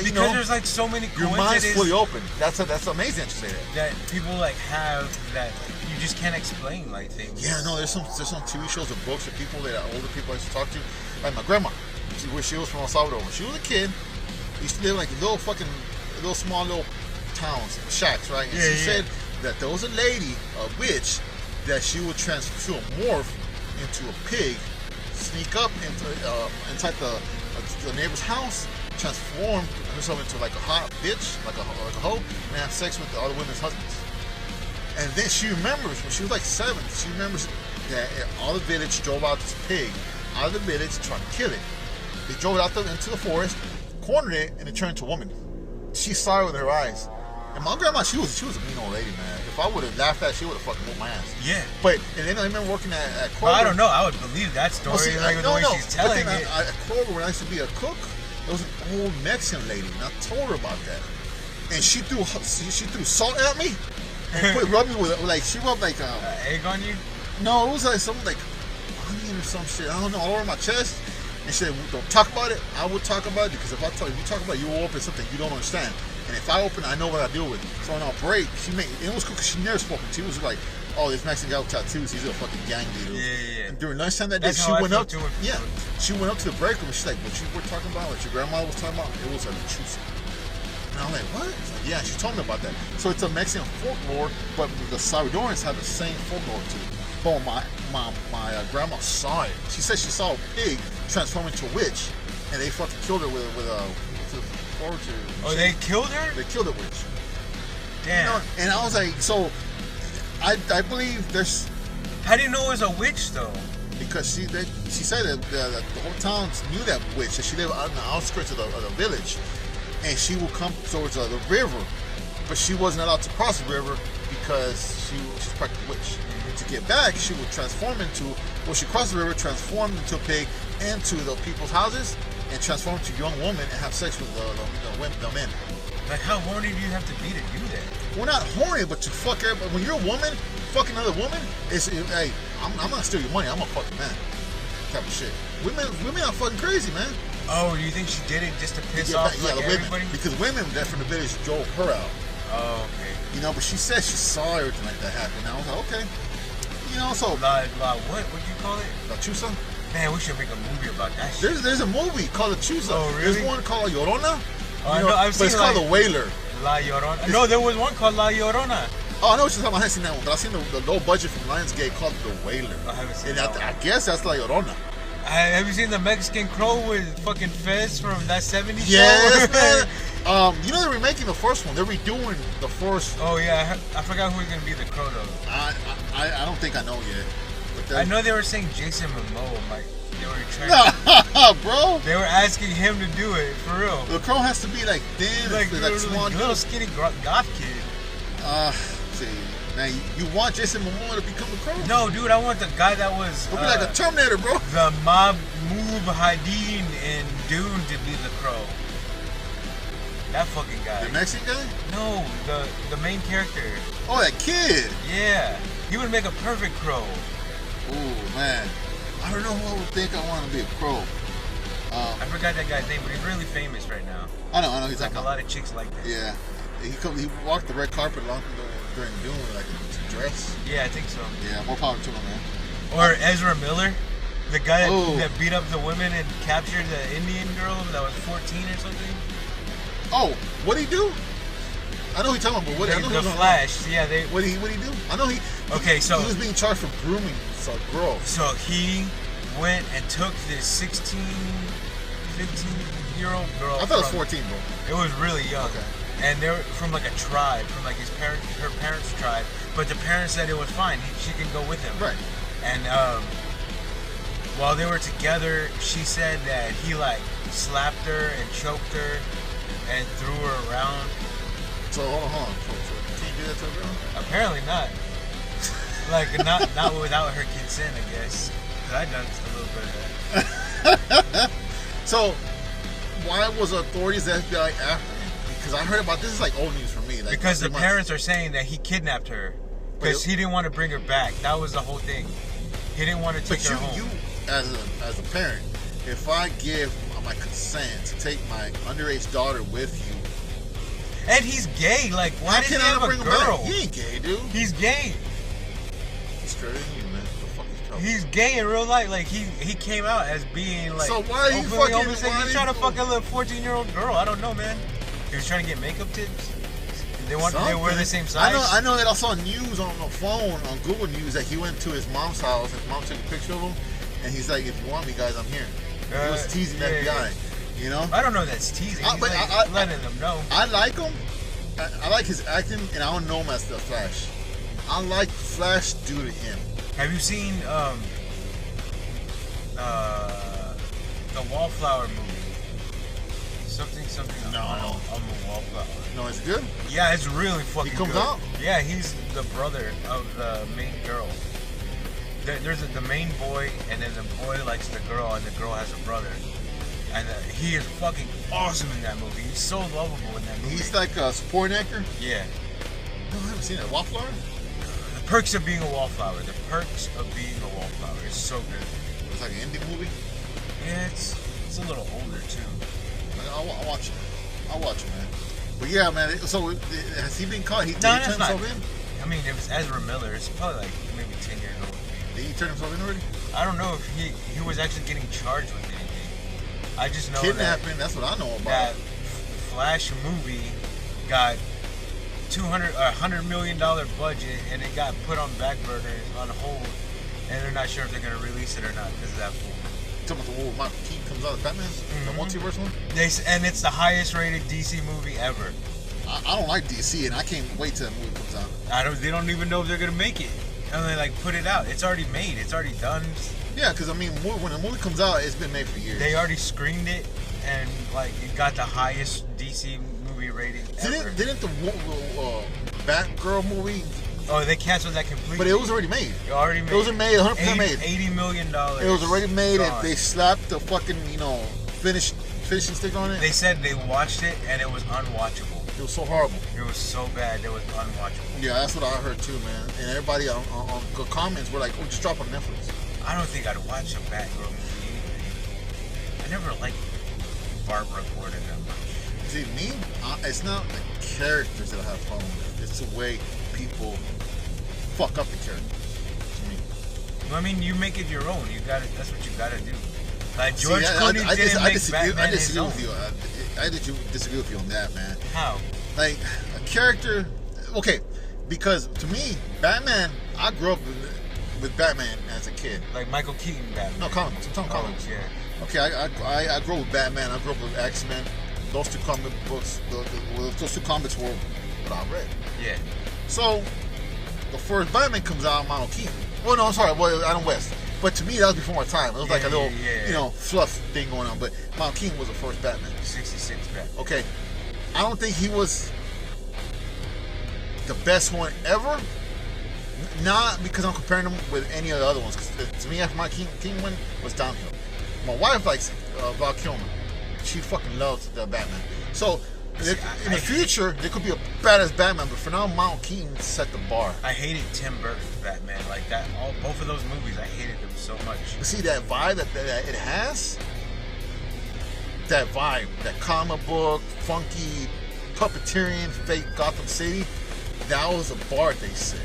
because there's like so many your mind's fully open. That's amazing to say that people like have that you just can't explain like things. Yeah, no, there's some TV shows or books or people that older people I used to talk to, like my grandma. She was from El Salvador. When she was a kid, we used to live in like little small towns, shacks, right? And she said that there was a lady, a witch, that she would morph into a pig, sneak up inside the neighbor's house, transform herself into like a hot bitch, like a hoe, and have sex with the other women's husbands. And then she remembers when she was like 7, she remembers that all the village drove out this pig out of the village trying to kill it. They drove it out into the forest, cornered it, and it turned into a woman. She saw it with her eyes. And my grandma, she was a mean old lady, man. If I would have laughed at it, she would have fucking whooped my ass. Yeah. And then I remember working at Kroger. Well, I don't know. I would believe that story. The way she's telling it. At Kroger, when I used to be a cook, there was an old Mexican lady, and I told her about that. And she threw salt at me and rubbed me with like, she rubbed like egg on you. No, it was like something like onion or some shit. I don't know, all over my chest. And she said, "Don't talk about it." I would talk about it because if you talk about it, you will open something you don't understand. And if I open it, I know what I deal with. So on our break, it was cool because she never spoke. She was like, "Oh, this Mexican guy with tattoos, he's a fucking gang leader." Yeah. And during lunchtime that day, she went up to the break room. She's like, "What you were talking about? What your grandma was talking about? It was a chusa." And I'm like, "What?" She's like, "Yeah." She told me about that. So it's a Mexican folklore, but the Salvadorans have the same folklore too. But my grandma saw it. She said she saw a pig transform into a witch, and they fucking killed her with a fortune. Oh, they killed her? They killed a witch. Damn. You know, and I was like, so I believe there's. How do you know it was a witch though? Because she said that the whole town knew that witch, and she lived on the outskirts of the village, and she would come towards the river, but she wasn't allowed to cross the river because she's practically a witch. To get back, she would transform into, she crossed the river, transformed into a pig, into the people's houses, and transform into a young woman and have sex with the men. Like, how horny do you have to be to do that? We're not horny, but to fuck everybody. When you're a woman, fucking another woman, hey, I'm not steal your money, I'm a fucking man. Type of shit. Women are fucking crazy, man. Oh, do you think she did it just to piss off everybody? Women, because women that from the village drove her out. Oh, okay. You know, but she said she saw everything like that happen. And I was like, okay. You know, so what'd you call it? La Chusa? Man, we should make a movie about that shit. There's a movie called La Chusa. Oh, really? There's one called Llorona. Oh, no, I've seen it's called The Wailer. La Llorona. No, there was one called La Llorona. Oh, I know what you're talking about. I haven't seen that one, but I've seen the low budget from Lionsgate called The Wailer. I haven't seen that one. I guess that's La Llorona. Have you seen the Mexican Crow with fucking Fez from that 70s show? Yes, man. You know they're remaking the first one. They're redoing the first. Oh yeah, I forgot who's gonna be the Crow though. I don't think I know yet. But I know they were saying Jason Momoa, like they were trying. Bro. They were asking him to do it for real. The Crow has to be like thin, like little skinny goth kid. See, now you want Jason Momoa to become the Crow? No, dude, I want the guy that was. He'll be like a Terminator, bro. The Hadid in Dune to be the Crow. That fucking guy. The Mexican guy? No, the main character. Oh, that kid. Yeah, he would make a perfect Crow. Ooh, man. I don't know who I would think I want to be a Crow. I forgot that guy's name, but he's really famous right now. I know. He's like a lot of chicks like that. Yeah. He walked the red carpet during Dune like a dress. Yeah, I think so. Yeah, more power to him, man. Or Ezra Miller, the guy that beat up the women and captured the Indian girl that was 14 or something. Oh, what'd he do? I know he's talking about, but The Flash, yeah. What'd he do? I know he was being charged for grooming some girl. So he went and took this 16, 15-year-old girl. I thought it was 14, bro. It was really young. Okay. And they were from like a tribe, from like her parents' tribe. But the parents said it was fine. She can go with him. Right. And while they were together, she said that he like slapped her and choked her and threw her around. So hold on. So, can you do that to a girl? Apparently not. Like not without her consent, I guess. Cause I done a little bit of that. So why was authorities, the FBI after him? Because I heard about this is like old news for me. Like, because the parents are saying that he kidnapped her because he didn't want to bring her back. That was the whole thing. He didn't want to take her home. You, as a parent, if I give my consent to take my underage daughter with you, and he's gay, like why does he have a girl? Back? He ain't gay, dude. He's gay. He's straight in you, man. What the fuck is trouble? He's gay in real life. Like he came out as being like. So why are you fucking? He's trying to fuck a little 14-year-old girl. I don't know, man. He was trying to get makeup tips. They wear the same size. I know that I saw news on the phone on Google News that he went to his mom's house. His mom took a picture of him, and he's like, "If you want me, guys, I'm here." He was teasing the FBI. Yeah. You know? I don't know if that's teasing. He's letting them know. I like him. I like his acting, and I don't know him as the Flash. I like Flash due to him. Have you seen the Wallflower movie? Something. No. On the Wallflower. No, it's good. Yeah, it's really fucking good. He comes out? Yeah, he's the brother of the main girl. There's the main boy, and then the boy likes the girl, and the girl has a brother. And he is fucking awesome in that movie. He's so lovable in that movie. He's like a supporting actor? Yeah. No, I haven't seen it. Wallflower? The Perks of Being a Wallflower. The Perks of Being a Wallflower. It's so good. It's like an indie movie? Yeah, it's a little older, too. I'll watch it. I'll watch it, man. But yeah, man. So has he been caught? Did he turn himself in? I mean, it was Ezra Miller. It's probably like maybe 10 years old. Did he turn himself in already? I don't know if he was actually getting charged with anything. I just know kidnapping. That's what I know about. That Flash movie got $100 million budget, and it got put on back burners on hold, and they're not sure if they're gonna release it or not because of that fool. Talking about the one Michael Keaton comes out of Batman, the multiverse one. And it's the highest rated DC movie ever. I don't like DC, and I can't wait till the movie comes out. They don't even know if they're gonna make it, and they like put it out. It's already made. It's already done. Yeah, because I mean, when a movie comes out, it's been made for years. They already screened it, and like it got the highest DC movie rating ever. Didn't the Batgirl movie? Oh, they canceled that completely. But it was already made. It was made. 100% made. $80 million. It was already made, and they slapped the fucking finishing stick on it. They said they watched it, and it was unwatchable. It was so horrible. It was so bad. It was unwatchable. Yeah, that's what I heard too, man. And everybody on comments were like, "Oh, just drop on Netflix." I don't think I'd watch a Batgirl movie anyway. I never liked Barbara Gordon that much. See, me, it's not the characters that I have fun with. It's the way people fuck up the characters. To me. Well, I mean, you make it your own. That's what you gotta do. Like George Clooney didn't make Batman his own. I disagree with you on that, man. How? Like a character, okay? Because to me, Batman, I grew up with Batman as a kid. Like Michael Keaton Batman. No, comics. I'm talking comics. Yeah. Okay, I grew up with Batman. I grew up with X-Men. Those two comic books, those two comics were what I read. Yeah. So, the first Batman comes out, Michael Keaton. Oh no, I'm sorry, Adam West. But to me, that was before my time. It was like a little, fluff thing going on. But Michael Keaton was the first Batman. 66 Batman. Okay, I don't think he was the best one ever. Not because I'm comparing him with any of the other ones. Because to me, after my Keaton one was downhill. My wife likes Val Kilmer. She fucking loves the Batman. So in the future, there could be a badass Batman. But for now, Michael Keaton set the bar. I hated Tim Burton's Batman like that. Both of those movies, I hated them so much. You see that vibe that it has? That vibe, that comic book, funky, puppeteering, fake Gotham City. That was a bar they set.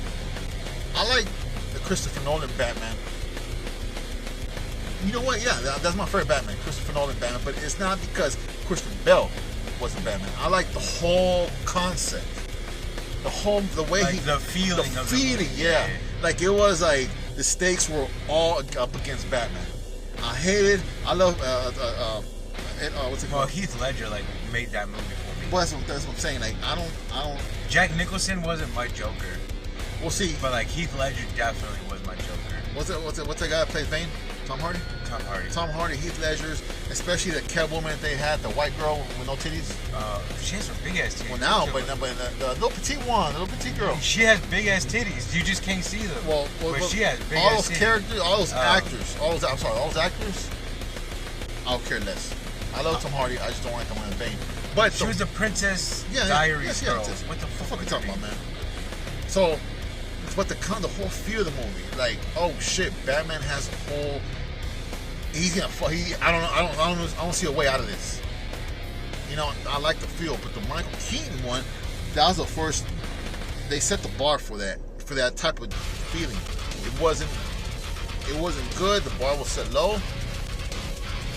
I like the Christopher Nolan Batman. You know what? Yeah, that's my favorite Batman, Christopher Nolan Batman. But it's not because Christian Bale wasn't Batman. I like the whole concept, the way like the feeling, yeah. Like it was like the stakes were all up against Batman. I love what's it called? Well, Heath Ledger like made that movie for me. Well, that's what I'm saying. Like I don't. Jack Nicholson wasn't my Joker. We'll see. But like Heath Ledger definitely was my Joker. What's that guy that plays Bane? Tom Hardy? Tom Hardy, Heath Ledger's, especially the Catwoman that they had, the white girl with no titties. She has some big ass titties. Well, now, but the little petite one, the little petite girl. She has big ass titties. You just can't see them. Well, but she has big all ass those titties. Characters, all those actors, all those actors. I don't care less. I love Tom Hardy. I just don't like him as Bane. But she was the Princess Diaries girl. What the fuck are you talking about, man? So But the whole feel of the movie, like, oh shit, Batman has a whole. He's gonna. I don't see a way out of this. You know, I like the feel, but the Michael Keaton one, that was the first. They set the bar for that type of feeling. It wasn't good. The bar was set low,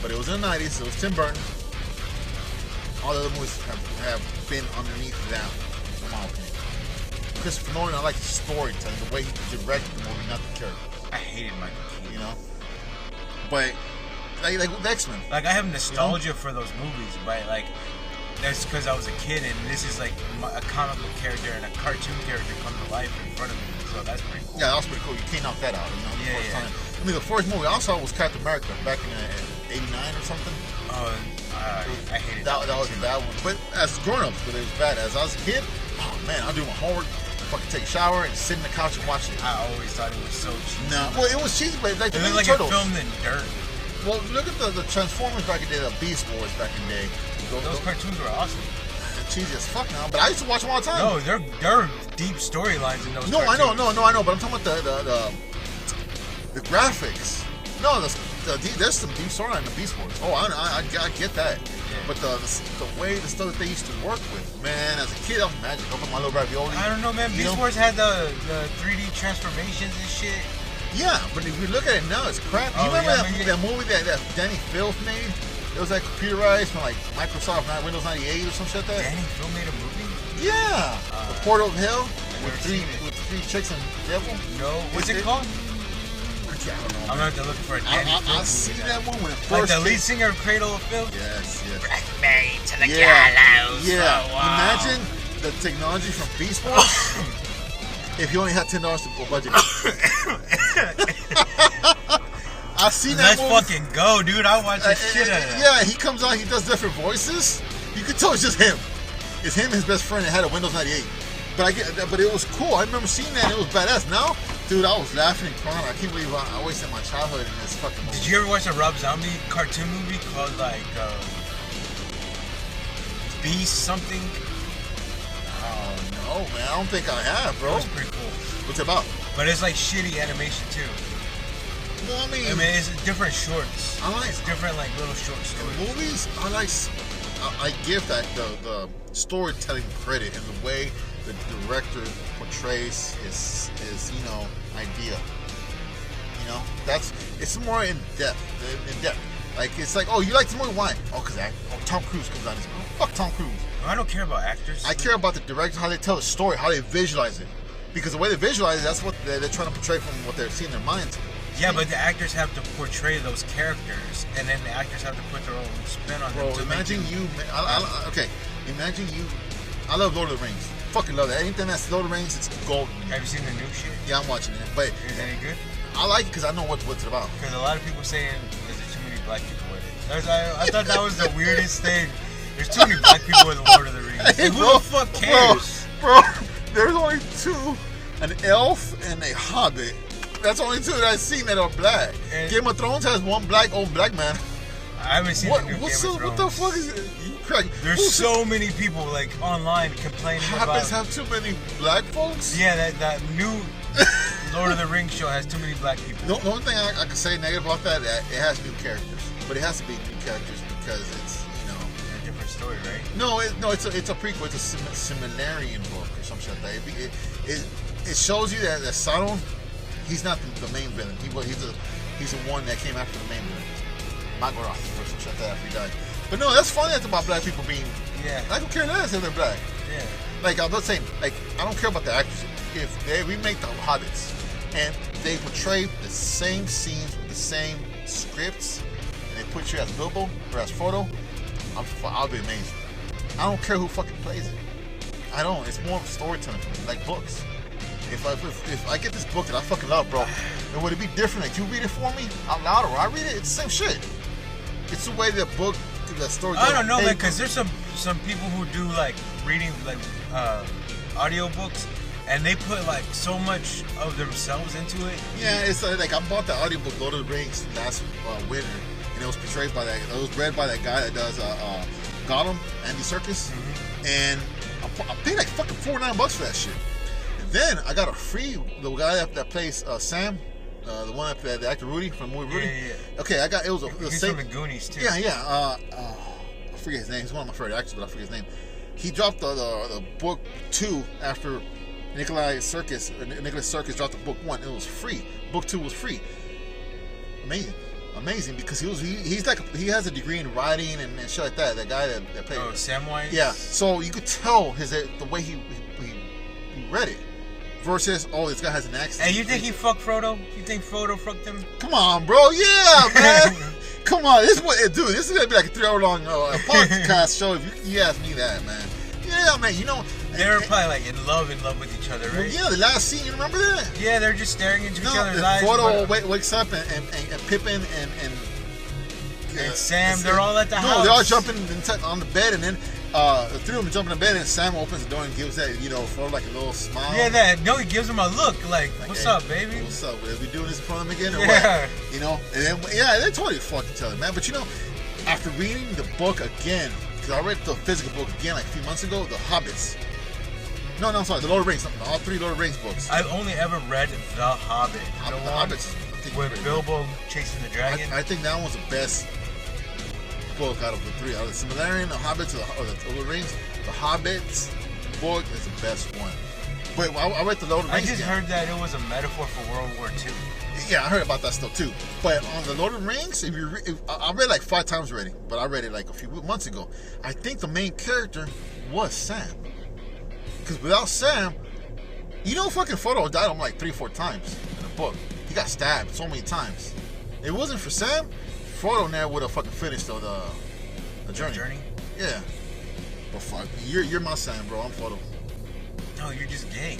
but it was in the 90s. It was Tim Burton. All the other movies have been underneath that, in my opinion. Christopher Nolan, I like the storytelling, the way he directed the movie, not the character. I hated Michael Keaton. You know, but like with X-Men. Like, I have nostalgia for those movies, but like that's because I was a kid, and this is like a comic book character and a cartoon character come to life in front of me. So that's pretty cool. Yeah, that was pretty cool. You can't knock that out. You know, the first time. I mean, the first movie I saw was Captain America back in '89 or something. I hated that. That was a bad one. But as grown-ups, but it was bad. As I was a kid, oh man, I'll do my homework, fucking take a shower, and sit in the couch and watch it. I always thought it was so cheesy. No, well, it was cheesy, but like it the looked like Turtles. it filmed in dirt. Well, look at the Transformers back in the day, the Beast Wars back in the day. Those cartoons were awesome. They're cheesy as fuck now, but I used to watch them all the time. No, there are deep storylines in those. No, cartoons. I know, but I'm talking about the graphics. No, there's some deep storyline in the Beast Wars. Oh, I get that. Yeah. But the way the stuff that they used to work with, man, as a kid, that was magic. Open my little ravioli. I don't know, man. Beast Wars had the 3D transformations and shit. Yeah, but if you look at it now, it's crap. You remember that movie that Danny Filth made? It was like computerized from like Microsoft, Windows 98 or some shit like that. Danny Filth made a movie? Yeah, The Portal of Hell with three chicks and devil. No, what's it called? I don't know. I'm gonna have to look for a Danny Filth movie. I see that one when it like first. The lead singer of Cradle of Filth. Yes. Bring me to the gallows. Yeah. Imagine the technology from Beast Wars. If you only had $10 to budget. I see that. Let's fucking go, dude. I watch the shit out of that. Yeah, he comes on, he does different voices. You can tell it's just him. It's him, his best friend, that had a Windows 98. But it was cool. I remember seeing that. It was badass. Now, dude, I was laughing and crying. I can't believe I wasted my childhood in this fucking movie. Did you ever watch a Rob Zombie cartoon movie called like Beast something? No, man, I don't think I have, bro. It was pretty cool. What's it about? But it's like shitty animation too. Well, I mean, it's different shorts. It's different like little short stories. Movies, I give that the storytelling credit and the way the director portrays his idea. You know, it's more in depth. Like, it's like, oh, you like the movie? Why? Oh, because Tom Cruise comes out. Fuck Tom Cruise. I don't care about actors. I care about the director, how they tell the story, how they visualize it. Because the way they visualize it, that's what they're trying to portray from what they're seeing in their minds. Yeah, but the actors have to portray those characters, and then the actors have to put their own spin on them. Bro, imagine you. Imagine you. I love Lord of the Rings. Fucking love that. Anything that's Lord of the Rings, it's golden. Have you seen the new shit? Yeah, I'm watching it. But is it any good? I like it because I know what's it about. Because a lot of people saying there's too many black people with it. I thought that was the weirdest thing. There's too many black people with Lord of the Rings. Hey, who the fuck cares? Bro, there's only two: an elf and a hobbit. That's only two that I've seen that are black. And Game of Thrones has one old black man. I haven't seen the new Game of Thrones. What the fuck is it? You crack. There's so many people like online complaining Hobbits about. have too many black folks? Yeah, that new Lord of the Rings show has too many black people. The only thing I can say negative about that it has new characters, but it has to be new characters because it's a different story, right? No, it's a prequel. It's a seminarian book or some shit like that. It shows you that Sauron, he's not the main villain. He's the one that came after the main villain. Magoroth or some shit like that after he died. But no, that's funny. That's about black people being. Yeah. I don't care less if they're black. Yeah. Like I'm not saying, like I don't care about the actors. If they remake the Hobbits and they portray the same scenes with the same scripts, and they put you as Bilbo or as Frodo, I'll be amazing. I don't care who fucking plays it. I don't. It's more storytelling for me, like books. If I get this book that I fucking love, bro, then would it be different? Like you read it for me out loud, or I read it? It's the same shit. It's the way the book, the story. I don't know, man, because there's some people who do like reading like audiobooks, and they put like so much of themselves into it. Yeah, it's like I bought the audiobook Lord of the Rings last winter, and it was portrayed by that. It was read by that guy that does Gollum, Andy Serkis, and I paid like fucking $49 for that shit. then I got a free, the guy that plays Sam, the one that the actor Rudy from the movie Rudy. Yeah. Okay, I got it was He's from the Goonies too. Yeah. I forget his name. He's one of my favorite actors, but I forget his name. He dropped the book 2 after Nicholas Circus dropped the book 1. It was free. Book 2 was free. Amazing because he's like he has a degree in writing and shit like that. That guy that played. Oh, Samwise. Yeah. So you could tell the way he read it. Versus, this guy has an accent. Hey, you think he fucked Frodo? You think Frodo fucked him? Come on, bro. Yeah, man. Come on. This is what it do. This is gonna be like a 3-hour-long podcast show if you ask me that, man. Yeah, man. You know. They were probably like in love with each other, right? Well, yeah, the last scene, you remember that? Yeah, they're just staring into each other's eyes. Frodo wakes up and Pippin and Sam, they're all at the house. No, they're all jumping on the bed, and then the 3 of them jump in the bed, and Sam opens the door and gives that, Frodo like a little smile. Yeah, he gives him a look like what's up, baby? What's up? Are we doing this in front of them again, or what? And then, they totally fuck each other, man. But after reading the book again, because I read the physical book again like a few months ago, The Hobbits. No, I'm sorry, The Lord of the Rings. All 3 Lord of the Rings books. I've only ever read The Hobbit. The Hobbits. With Bilbo chasing the dragon. I think that one's the best book out of the 3. Out of the Silmarillion, The Hobbits, or the Lord of the Rings, The Hobbits book is the best one. But I read The Lord of the Rings. I just heard that it was a metaphor for World War II. Yeah, I heard about that stuff too. But on The Lord of the Rings, I read like 5 times already, but I read it like a few months ago. I think the main character was Sam. Because without Sam, fucking Frodo died like 3-4 times in the book. He got stabbed so many times. If it wasn't for Sam, Frodo never would have fucking finished the journey. Yeah. But fuck, you're my Sam, bro. I'm Frodo. No, you're just gay.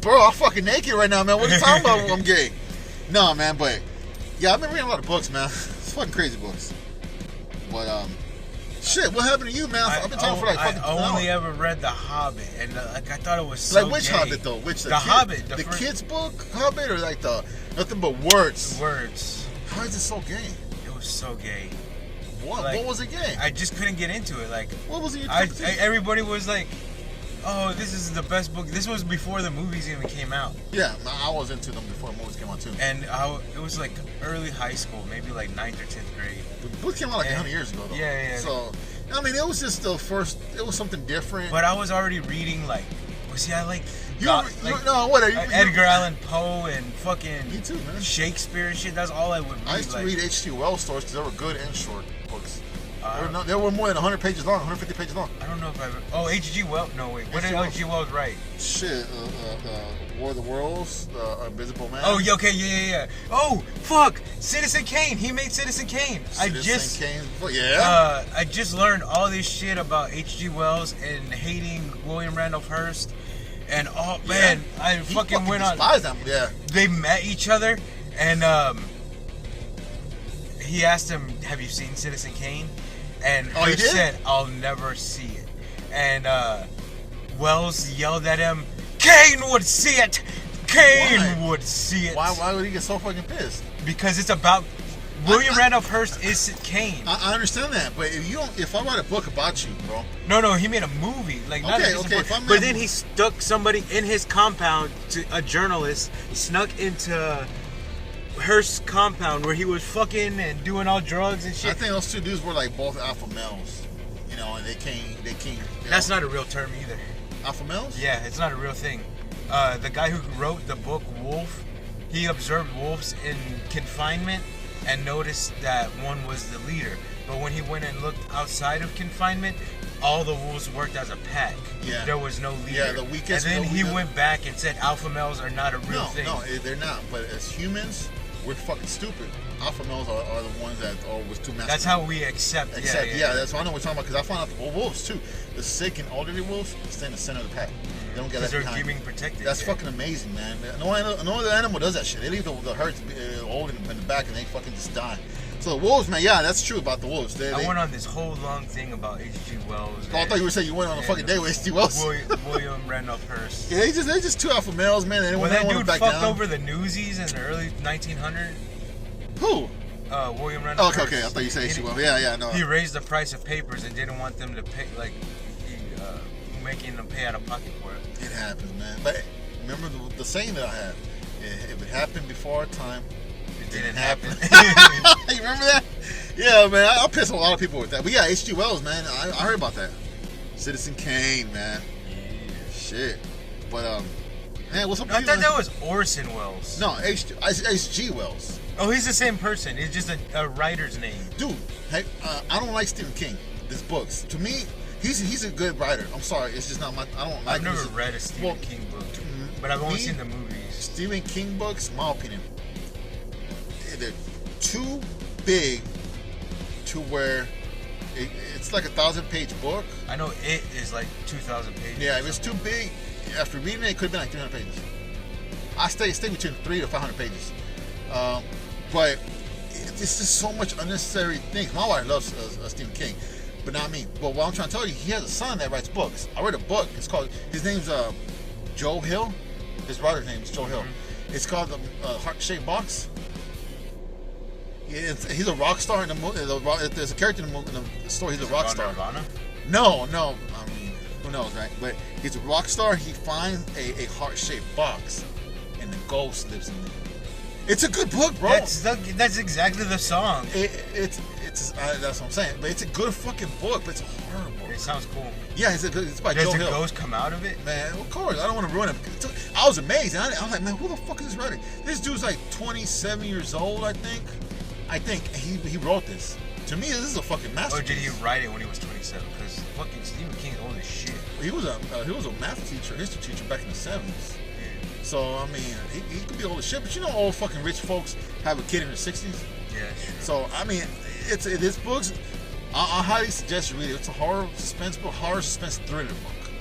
Bro, I'm fucking naked right now, man. What are you talking about? I'm gay. No, man, but yeah, I've been reading a lot of books, man. It's fucking crazy books. But shit, what happened to you, man? I've been talking for like fucking I only ever read The Hobbit, and I thought it was so like which gay. Hobbit though? Which the Hobbit? The kids book Hobbit, or like the nothing but words? Words. How is it so gay? It was so gay. What? Like, what was it gay? I just couldn't get into it. Like, what was it? Everybody was like, "Oh, this is the best book." This was before the movies even came out. Yeah, I was into them before the movies came out too. And it was like early high school, maybe like 9th or 10th grade. The book came out like 100 years ago, though. Yeah. So, I mean, it was just the first. It was something different. But I was already reading like, I like. Edgar Allan Poe and fucking me too, man. Shakespeare and shit. That's all I would read. I used to read H.G. Wells stories because they were good and short books. They were more than 100 pages long, 150 pages long. I don't know if I. Oh, H.G. Wells. No, wait. What did H.G. Wells write? Shit, War of the Worlds, The Invisible Man. Oh, okay, yeah. Oh, fuck, Citizen Kane. He made Citizen Kane. I just learned all this shit about H.G. Wells and hating William Randolph Hearst. And man, I fucking went on. Them, yeah. They met each other, and he asked him, "Have you seen Citizen Kane?" And he said, "I'll never see it." And Wells yelled at him, "Kane would see it. Kane would see it." Why would he get so fucking pissed? Because it's about William Randolph Hearst is Kane. I understand that, but if I write a book about you, bro. No, he made a movie. Like, not a book. But then he stuck somebody in his compound, a journalist, snuck into Hearst's compound where he was fucking and doing all drugs and shit. I think those 2 dudes were like both alpha males, and they came. That's not a real term either. Alpha males? Yeah, it's not a real thing. The guy who wrote the book Wolf, he observed wolves in confinement and noticed that one was the leader. But when he went and looked outside of confinement, all the wolves worked as a pack. Yeah. There was no leader. Yeah, the weakest. And then he went back and said alpha males are not a real thing. No, they're not. But as humans, we're fucking stupid. Alpha males are the ones that are was too masculine. That's how we accept. Yeah, that's what I know what we're talking about. Because I found out the wolves too. The sick and elderly wolves stay in the center of the pack. They don't get that behind. They're being protected. That's fucking amazing, man. No other animal does that shit. They leave the herds old in the back and they fucking just die. So the wolves, man, yeah, that's true about the wolves. I went on this whole long thing about H.G. Wells. I thought you were saying you went on a fucking day with H.G. Wells. William Randolph Hearst. Yeah, they just 2 alpha males, man. They that dude fucked over the Newsies in the early 1900s. Who? William Randolph Hearst. Okay. I thought you said H.G. Wells. Yeah, no. He raised the price of papers and didn't want them to pay. Like, he making them pay out of pocket for it. It happens, man. But remember the saying that I have: if it happened before our time, it didn't happen. You remember that? Yeah, man. I'll piss a lot of people with that. But yeah, H.G. Wells, man. I heard about that. Citizen Kane, man. Yeah. Shit. But man, what's up? I thought that was Orson Welles. No, H.G. Wells. Oh, he's the same person. It's just a writer's name. Dude, hey, I don't like Stephen King. His books. To me, he's a good writer. I'm sorry, it's just not my. I don't like. I've never read a Stephen King book, but I've only seen the movies. Stephen King books, in my opinion, they're too big to where it's like a 1,000-page book. I know it is like 2,000 pages. Yeah, if it's too big, after reading it, it could have been like 300 pages. I stay between 300 to 500 pages. But it's just so much unnecessary things. My wife loves Stephen King, but not me. But what I'm trying to tell you, he has a son that writes books. I read a book. It's called. His name's Joe Hill. His writer's name is Joe Hill. It's called the Heart-Shaped Box. He's a rock star in the movie. There's a character in the story. He's a rock star. Nirvana? No. I mean, who knows, right? But he's a rock star. He finds a heart-shaped box, and the ghost lives in it. It's a good book, bro. That's exactly the song. It's that's what I'm saying. But it's a good fucking book, but it's a horror book. It sounds cool. Yeah, it's by Joe Hill. Does the ghost come out of it? Man, of course. I don't want to ruin it. I was amazed. I was like, man, who the fuck is this writer? This dude's like 27 years old, I think. He wrote this. To me, this is a fucking masterpiece. Or did he write it when he was 27? Because fucking Stephen King's old as shit. He was a math teacher, history teacher back in the 70s. So, I mean, he could be old as shit, but you know old fucking rich folks have a kid in their 60s? Yeah, sure. So, I mean, this book's, I highly suggest you read it. It's a horror suspense thriller book.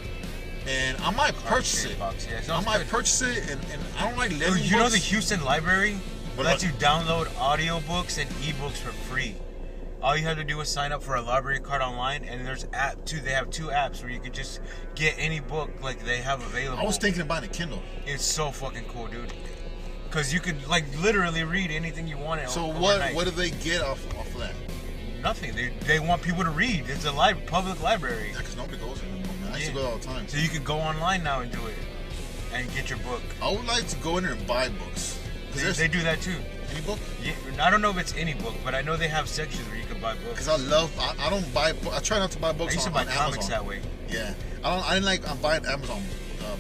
And I might purchase it. Purchase it, and I don't like living books. You know the Houston Library lets you download audiobooks and ebooks for free. All you have to do is sign up for a library card online, and there's they have 2 apps where you could just get any book like they have available. I was thinking of buying a Kindle. It's so fucking cool, dude. Because you could like literally read anything you want. So what do they get off of that? Nothing. They want people to read. It's a public library. Yeah, because nobody goes there anymore, man. I used to go all the time. So you can go online now and do it, and get your book. I would like to go in there and buy books. They do that too. Any book? Yeah, I don't know if it's any book, but I know they have sections where you can buy books. Because I don't buy. I try not to buy books. I used to buy comics that way. Yeah, I didn't like buying Amazon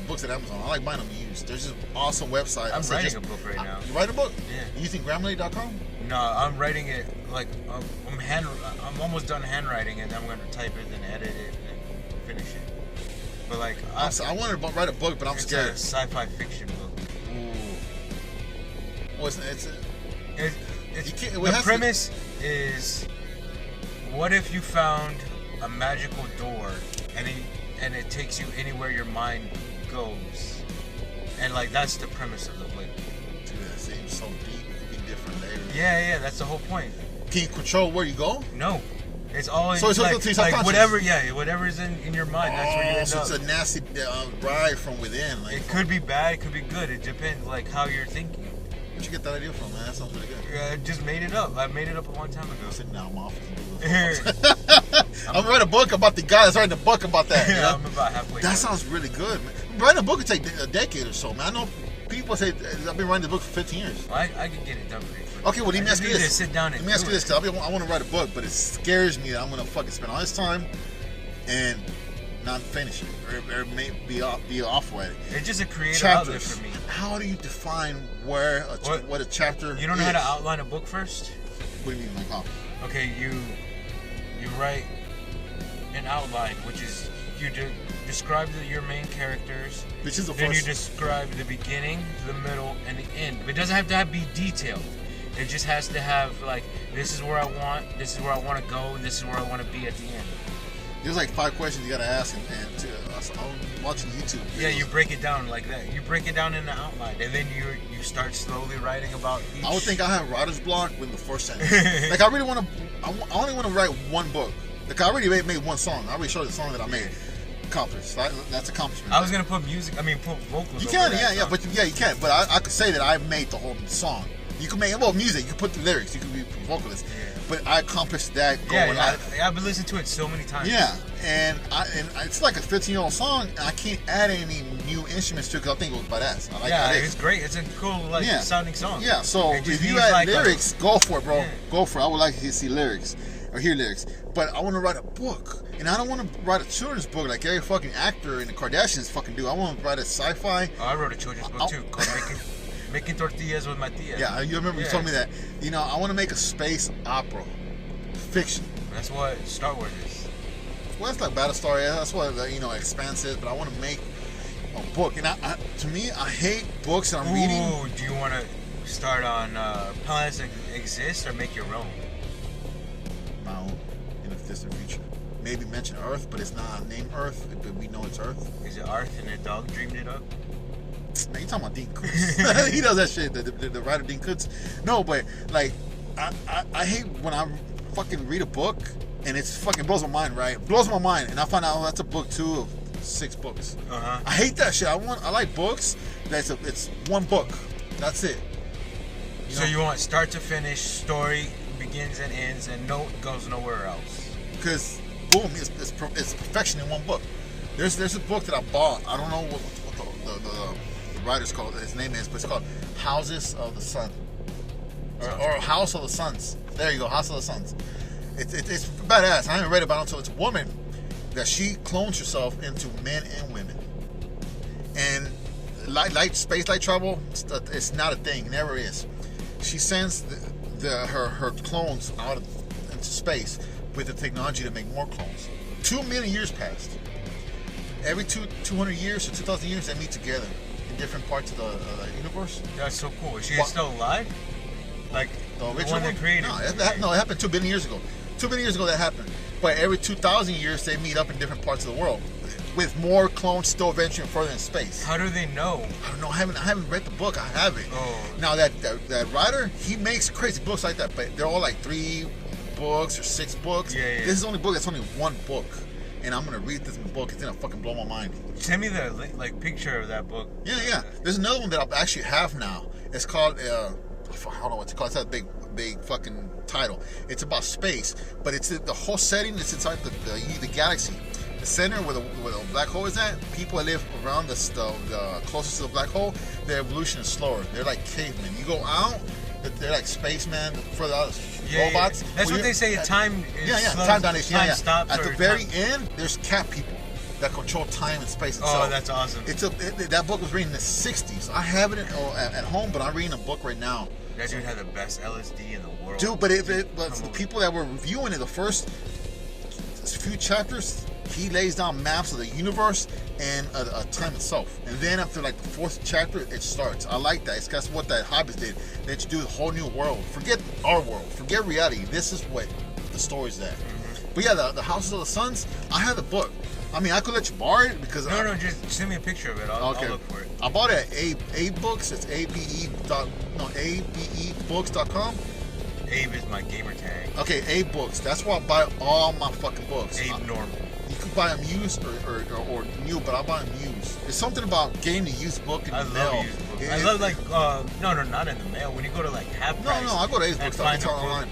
books at Amazon. I like buying them used. There's this awesome website. I'm writing a book right now. You write a book? Yeah. You using Grammarly.com? No, I'm writing it like I'm almost done handwriting it. Then I'm going to type it and edit it and finish it. But like I wanted to write a book, but I'm scared. It's a sci-fi fiction book. Well, the premise is, what if you found a magical door and it takes you anywhere your mind goes, and like that's the premise of the book. Dude, that seems so deep. It could be different layers. Yeah, that's the whole point. Can you control where you go? No. It's all so it's like whatever's in your mind, that's where you end up. So it's a nasty ride from within. Like, it could be bad, it could be good. It depends like how you're thinking. Where'd you get that idea from, man? That sounds pretty good. I just made it up. I made it up a long time ago. I'm sitting down in my office. I'm writing a book about the guy that's writing a book about that. Yeah, you know? I'm about halfway. That sounds really good, man. Writing a book could take a decade or so, man. I know people say I've been writing the book for 15 years. Well, I can get it done pretty quick. Okay, well, let me ask you this. Sit down and let me ask you this, because I want to write a book, but it scares me that I'm going to fucking spend all this time and not finish it, or maybe be off with it. It's just a creative outlet for me. How do you define what a chapter is? You don't know how to outline a book first? What do you mean, like how? Okay, you write an outline, which is you describe your main characters. Which is the then first. You describe the beginning, the middle, and the end. But it doesn't have to be detailed. It just has to have like, this is where I want to go, and this is where I want to be at the end. There's like 5 questions you gotta ask, and I'm watching YouTube videos. Yeah, you break it down like that. You break it down in the outline, and then you start slowly writing about each. I would think I have writer's block with the first sentence. Like I really want to. I only want to write one book. Like I already made one song. I already showed the song that I made. Accomplished. That's accomplishment. I was gonna put music. Put vocals. You can, yeah, but you can. But I could say that I made the whole song. You can make music. You can put the lyrics. You can be a vocalist. Yeah. But I accomplished that going live. I've been listening to it so many times. Yeah, and it's like a 15-year-old song. And I can't add any new instruments to it because I think it was badass. I like it. It's great. It's a cool sounding song. Yeah. So if you add lyrics, go for it, bro. Yeah. Go for it. I would like to see lyrics or hear lyrics. But I want to write a book. And I don't want to write a children's book like every fucking actor in the Kardashians fucking do. I want to write a sci-fi. Oh, I wrote a children's book too called Making Tortillas with my tia. Yeah, you remember you told me that. You know, I want to make a space opera. Fiction. That's what Star Wars is. Well, it's like Battlestar. Yeah, that's what, Expanse is. But I want to make a book. And to me, I hate books that I'm reading. Ooh, do you want to start on planets that exist or make your own? My own. In the distant future. Maybe mention Earth, but it's not named Earth, but we know it's Earth. Is it Earth and a dog dreamed it up? Man, you talking about Dean Koontz. He does that shit, the writer Dean Koontz. No, but, like, I hate when I fucking read a book, and it fucking blows my mind, right? It blows my mind, and I find out that's a book 2 of 6 books. Uh-huh. I hate that shit. I like books it's one book. That's it. So you want start to finish, story begins and ends, and goes nowhere else. Because, boom, it's perfection in one book. There's a book that I bought. I don't know what the writer's called. His name is, but it's called Houses of the Sun, or House of the Suns. There you go, House of the Suns. It's badass. I haven't read about it until it's a woman that she clones herself into men and women. And space light travel, it's not a thing. It never is. She sends her clones out into space with the technology to make more clones. 2 million years passed. Every 200 years or 2,000 years, they meet together in different parts of the universe. That's so cool. Is she still alive? Like the one that created? No, it happened 2 billion years ago. 2 billion years ago that happened. But every 2,000 years, they meet up in different parts of the world with more clones still venturing further in space. How do they know? I don't know. I haven't read the book. I have it. Oh. Now that writer, he makes crazy books like that, but they're all like 3 books or 6 books. Yeah. This is the only book that's only one book. And I'm gonna read this book. It's gonna fucking blow my mind. Send me the picture of that book. Yeah. There's another one that I actually have now. It's called I don't know what it's called. It's that big fucking title. It's about space, but it's the whole setting. It's inside the galaxy. The center where the black hole is at. People that live around the closest to the black hole, their evolution is slower. They're like cavemen. You go out, they're like spacemen. Further out, robots. Yeah. That's what they say. Time. Time dilation. Time stops. At the very end, there's cat people that control time and space itself. Oh, that's awesome. That book was written in the 60s. I have it at home, but I'm reading a book right now. That dude had the best LSD in the world. Dude, but the people that were reviewing it, the first few chapters, he lays down maps of the universe and time itself. And then after like the 4th chapter, it starts. I like that. That's what that Hobbits did. They introduced a whole new world. Forget our world. Forget reality. This is what the story's at. Mm-hmm. But yeah, the Houses of the Suns, I have the book. I mean, I could let you borrow it because... No, just send me a picture of it. I'll look for it. I bought it at A-Books. It's abebooks.com. Abe is my gamer tag. Okay, A-Books. That's where I buy all my fucking books. Abe Normal. You could buy them used or new, but I buy them used. There's something about getting a used book in the mail. I love used books. I love no, not in the mail. When you go to like half price. No, I go to A-Books. I online.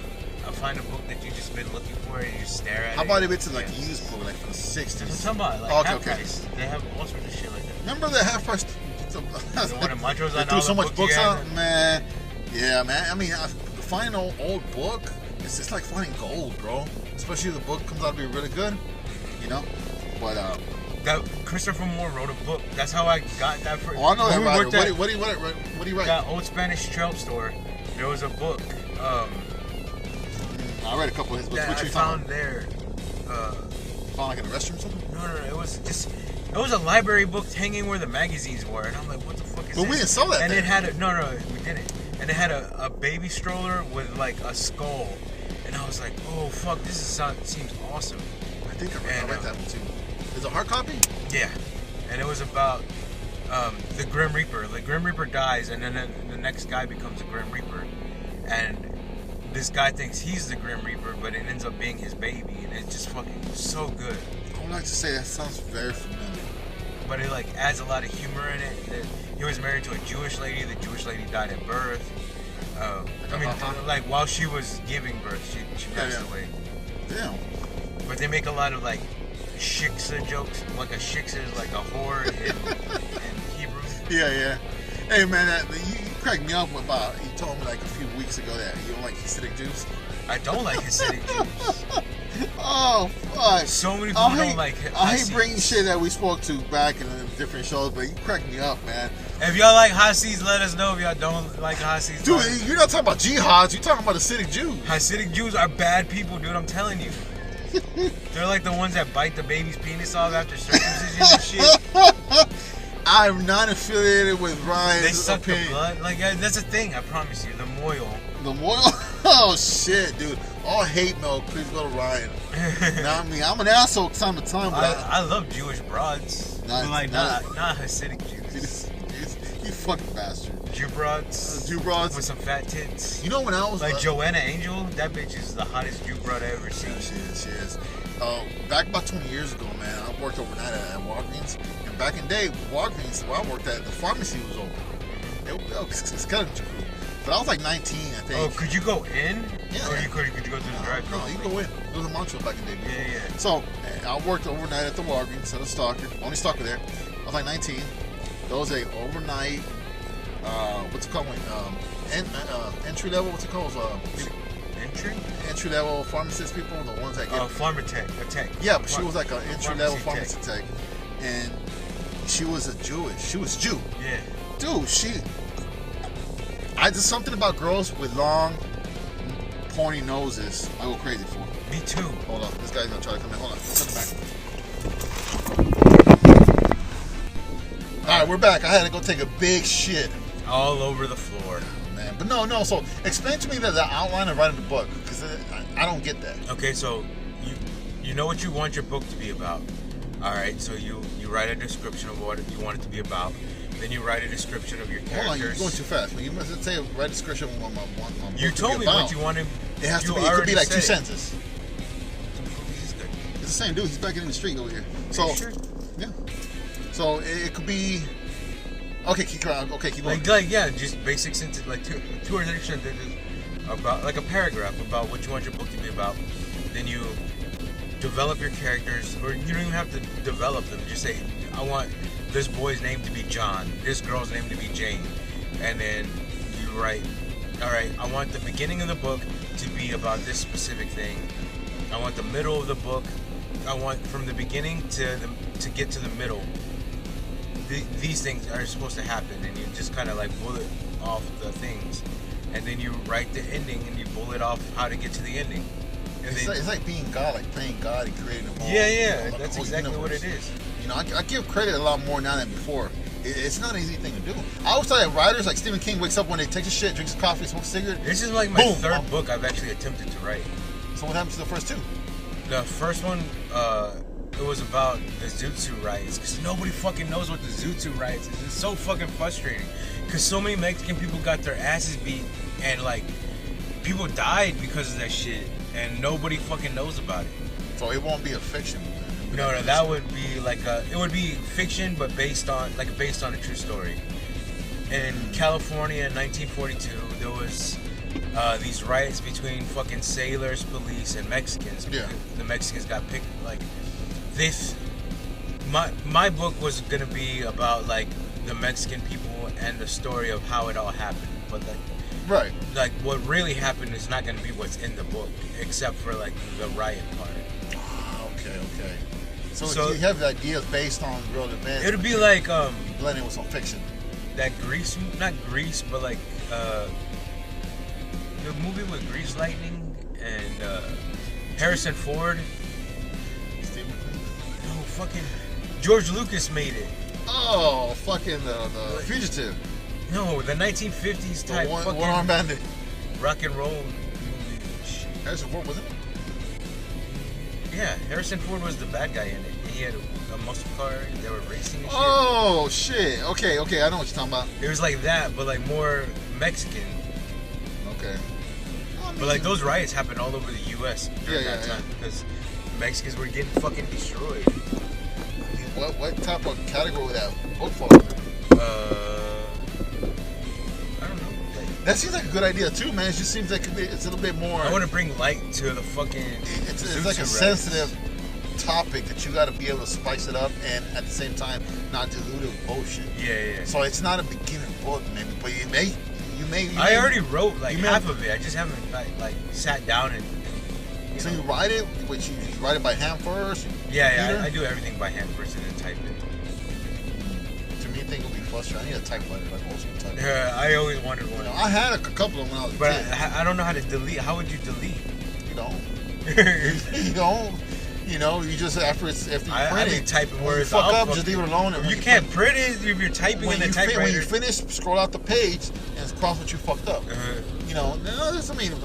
I find a book that you just been looking for and you just stare at it. How about if it's like a used book, like from the 60s? I'm talking about like half price. They have all sorts of shit like that. Remember the half price? The one in Montrose they threw so much books out, man. Yeah, man. I mean, finding an old book, it's just like finding gold, bro. Especially if the book comes out to be really good, you know. But that Christopher Moore wrote a book. That's how I got that. I know that writer. What do you write? That old Spanish trail store. There was a book. I read a couple of his books. That I found there. Found like in a restroom or something? No. It was a library book hanging where the magazines were, and I'm like, what the fuck is this? But we didn't sell that. And it had we didn't. And it had a baby stroller with like a skull, and I was like, oh fuck, seems awesome. I think I read that one too. Is it a hard copy? Yeah, and it was about the Grim Reaper. The Grim Reaper dies, and then the next guy becomes a Grim Reaper, and this guy thinks he's the Grim Reaper, but it ends up being his baby, and it's just fucking so good. I would like to say that sounds very familiar. But it like adds a lot of humor in it. He was married to a Jewish lady. The Jewish lady died at birth. Oh, I mean, like while she was giving birth, she passed away. Damn. But they make a lot of like shiksa jokes. Like a shiksa is like a whore in Hebrew. Yeah. Hey man, you cracked me up about. You told me like a few weeks ago that you don't like Hasidic Jews. I don't like Hasidic Jews. Oh fuck! So many people don't like. I hate bringing shit that we spoke to back in different shows, but you cracked me up, man. If y'all like Hasid's, let us know. If y'all don't like Hasid's, dude, you're not talking about jihads. You're talking about Hasidic Jews. Hasidic Jews are bad people, dude. I'm telling you. They're like the ones that bite the baby's penis off after circumcision and shit. I'm not affiliated with Ryan's They suck opinion. the blood. Like that's a thing. I promise you. The moil. The moil? Oh shit, dude. All hate mail, please go to Ryan. Not me. I'm an asshole time to time, but I love Jewish broads. Not Hasidic Jews. You fucking bastard. Jew broads. Jew broads with some fat tits. You know when I was like Joanna Angel, that bitch is the hottest Jew broad I ever seen. She is. Back about 20 years ago, man, I worked overnight at Walgreens. And back in the day, Walgreens, where I worked at, the pharmacy was open. It's kind of cool. But I was like 19, I think. Oh, could you go in? Yeah. Or could you go through the drive-thru? No, you can go in. It was a Montreal back in the day. Yeah. So, I worked overnight at the Walgreens, at a stalker. Only stalker there. I was like 19. There was a overnight, what's it called? Entry level, what's it called? Entry level pharmacist people, the ones that get. Pharmatech, a tech. Yeah, but she was like an entry level pharmacy tech. And she was She was Jew. Yeah. Dude, I just something about girls with long, pointy noses. I go crazy for. Me too. Hold on, this guy's gonna try to come in. Hold on, turn it back. All right, we're back. I had to go take a big shit. All over the floor. Man, but no. So explain to me the outline of writing the book, because I don't get that. Okay, so you know what you want your book to be about. All right, so you write a description of what you want it to be about. Then you write a description of your characters. Hold on, you're going too fast. You must say write a description of what my book You told me what you wanted. It has to be. It could be like 2 sentences. It's the same dude. He's back in the street over here. So, sure? Yeah. So it could be. Okay, keep going. Just basic sentence, like two or three sentences about, like a paragraph about what you want your book to be about. Then you develop your characters, or you don't even have to develop them. Just say, I want this boy's name to be John, this girl's name to be Jane, and then you write, all right, I want the beginning of the book to be about this specific thing. I want the middle of the book. I want from the beginning to get to the middle. These things are supposed to happen, and you just kind of like bullet off the things, and then you write the ending, and you bullet off how to get to the ending. And it's like being God, like playing God and creating a whole. Yeah, that's exactly what it is. You know, I give credit a lot more now than before. It's not an easy thing to do. I always tell you, writers like Stephen King wakes up one day, takes a shit, drinks a coffee, smokes a cigarette. This is like my third book I've actually attempted to write. So what happened to the first two? The first one, it was about the Zutsu riots, because nobody fucking knows what the Zutsu riots is. It's so fucking frustrating, because so many Mexican people got their asses beat, and like people died because of that shit, and nobody fucking knows about it. So it won't be a fiction. No, that would be like it would be fiction, but based on a true story. In California in 1942, there was these riots between fucking sailors, police, and Mexicans. Yeah. The Mexicans got picked. Like this, my book was gonna be about like the Mexican people and the story of how it all happened. But right, like what really happened is not gonna be what's in the book, except for like the riot part. Okay. So you have ideas based on real events. It'd be like blending with some fiction. That not Grease, but like the movie with Grease Lightning and Harrison Ford. No, fucking George Lucas made it. Oh, fucking the Fugitive. No, the 1950s type fucking one-armed bandit. Rock and roll movie. Harrison Ford was in it? Yeah, Harrison Ford was the bad guy in it. He had a muscle car. They were racing and shit. Oh shit! Okay, I know what you're talking about. It was like that, but like more Mexican. Okay. But like those riots happened all over the U.S. during that time because Mexicans were getting fucking destroyed. What type of category would that book fall under? I don't know. That seems like a good idea too, man. It just seems like it's a little bit more. I want to bring light to the fucking. It's like a sensitive topic that you got to be able to spice it up and at the same time not dilutive bullshit. Yeah. So it's not a beginner book, maybe, but you may. I already wrote like half of it. I just haven't like sat down and. So you write it, which you write it by hand first. Yeah. I do everything by hand first and then type it. To me, I think it'll be frustrating. I need a typewriter, like old school typewriter. Yeah, I always wanted one. I had a couple of them when I was a kid. But I don't know how to delete. How would you delete? You don't. You don't. You know, you just after you print it, typing words. Fuck up, just leave it alone. You can't print it if you're typing in the typewriter. When you finish, scroll out the page and cross what you fucked up. You know,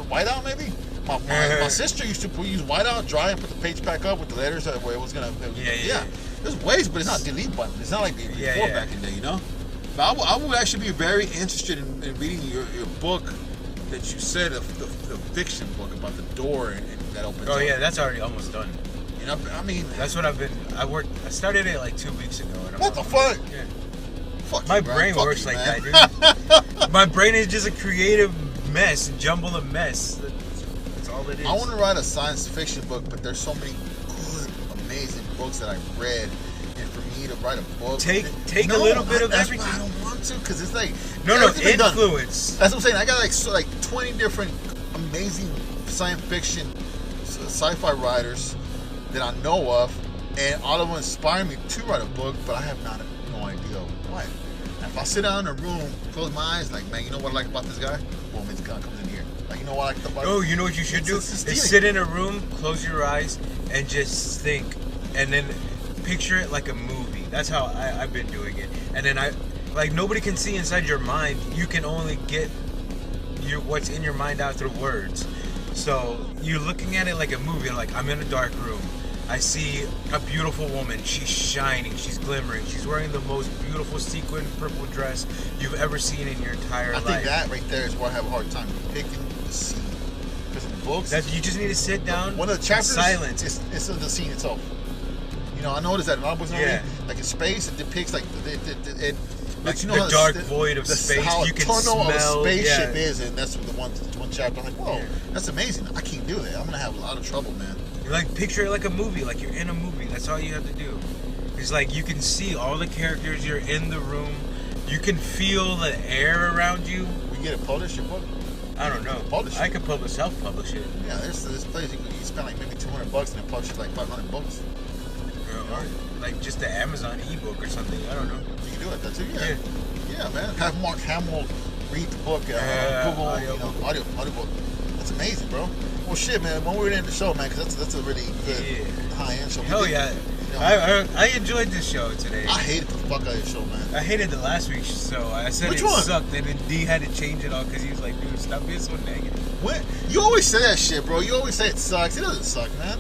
whiteout maybe. My sister used to use whiteout, dry, and put the page back up with the letters where it was gonna. Yeah. There's ways, but it's not delete button. It's not like before back in the day, you know. But I would actually be very interested in reading your book that you said, the fiction book about the door and that opens up. Oh yeah, that's already almost done. You know, I mean, that's what I started it like 2 weeks ago. And what the fuck? Yeah. Fuck my you, brain fuck works you, like man. that, dude. My brain is just a creative mess, jumble of mess. That's all it is. I want to write a science fiction book, but there's so many good, amazing books that I've read, and for me to write a book, take a little bit of everything. I don't want to, because it's like no influence. That's what I'm saying. I got like 20 different amazing science fiction, sci-fi writers that I know of, and all of them inspire me to write a book, but I have no idea what. And if I sit down in a room, close my eyes, like, man, you know what I like about this guy? Boom, this guy comes in here. Like, you know what I like about? Oh, you know what you should do? Is sit in a room, close your eyes, and just think, and then picture it like a movie. That's how I've been doing it. And then nobody can see inside your mind. You can only get what's in your mind out through words. So you're looking at it like a movie. Like, I'm in a dark room. I see a beautiful woman. She's shining. She's glimmering. She's wearing the most beautiful sequin purple dress you've ever seen in your entire life. I think that right there is where I have a hard time picking the scene. Because in books, you just need to sit down. One of the chapters, silence. It's the scene itself. You know, I noticed that in a lot of books. Like in space, it depicts like it like you know the dark void of space. How you can tunnel of a smell. spaceship is, and that's the one chapter. I'm like, whoa, that's amazing. I can't do that. I'm gonna have a lot of trouble, man. Like, picture it like a movie, like you're in a movie. That's all you have to do. It's like you can see all the characters. You're in the room. You can feel the air around you. We get it published, your book? I don't know. I could self-publish it. Yeah, there's this place you spend like maybe $200 and it publishes like 500 books. Or like just the Amazon ebook or something. I don't know. You can do it that too. Yeah, man. Have Mark Hamill read the book. Google audiobook. That's amazing, bro. Well, shit, man. When we were in the show, man, because that's a really good high-end show. Hell yeah. You know, I enjoyed this show today. I hated the fuck out of this show, man. I hated the last week's show. I said it sucked, and then D had to change it all because he was like, dude, stop being so negative. What? You always say that shit, bro. You always say it sucks. It doesn't suck, man.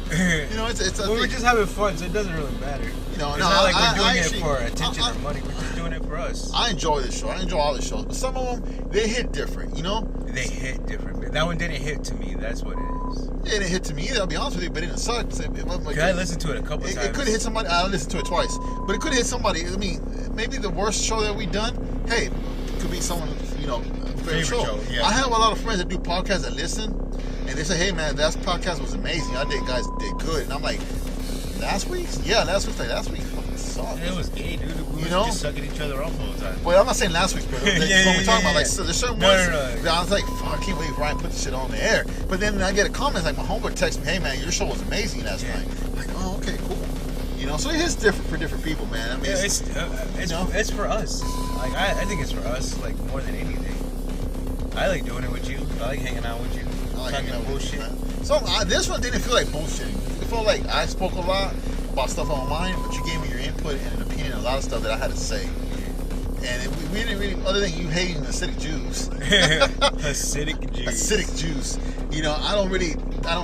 You know, it's well, we're just having fun, so it doesn't really matter. You know, it's not like we're doing it for attention or money. We're just doing it for us. I enjoy this show. I enjoy all the shows, but some of them they hit different. You know, they hit different. That one didn't hit to me. That's what it is. It didn't hit to me either. I'll be honest with you, but it didn't suck. I listened to it a couple times. It could have hit somebody. I listened to it twice, but it could have hit somebody. I mean, maybe the worst show that we done. Hey, it could be someone, you know, favorite show. Yeah. I have a lot of friends that do podcasts that listen, and they say, "Hey, man, that podcast was amazing. Guys did good." And I'm like, last week's fucking sucked. It was gay, dude. We were just sucking each other off all the time. Well, I'm not saying last week's, but what we're talking about, like, so there's certain ones. No. I was like, fuck, I can't believe Ryan put this shit on the air. But then I get a comment like my homeboy texts me, "Hey, man, your show was amazing last night." I'm like, oh, okay, cool. You know, so it is different for different people, man. I mean, it's for us. Like, I think it's for us, like, more than anything. I like doing it with you. I like hanging out with you. I like talking hanging out bullshit. With you, so this one didn't feel like bullshit. It felt like I spoke a lot about stuff on my mind, but you gave me your input and an opinion on a lot of stuff that I had to say. And we didn't really, other than you hating acidic Jews. Acidic Jews. You know, I don't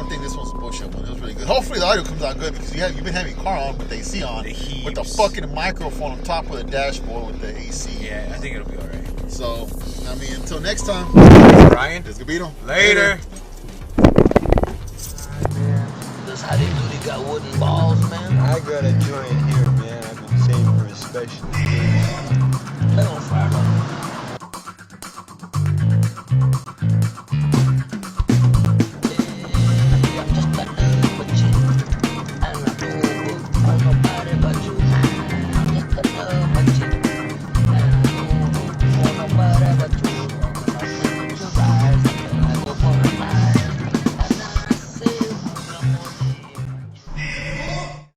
think this one's a bullshit one. It was really good. Hopefully the audio comes out good because you've been having your car on with the AC on. With the fucking microphone on top of the dashboard with the AC. Yeah, I think it'll be alright. So, I mean, until next time. Ryan. This is Gabino. Later. That's how they do. They got wooden balls, man. I got a joint here, man. I've been saving for a special occasion.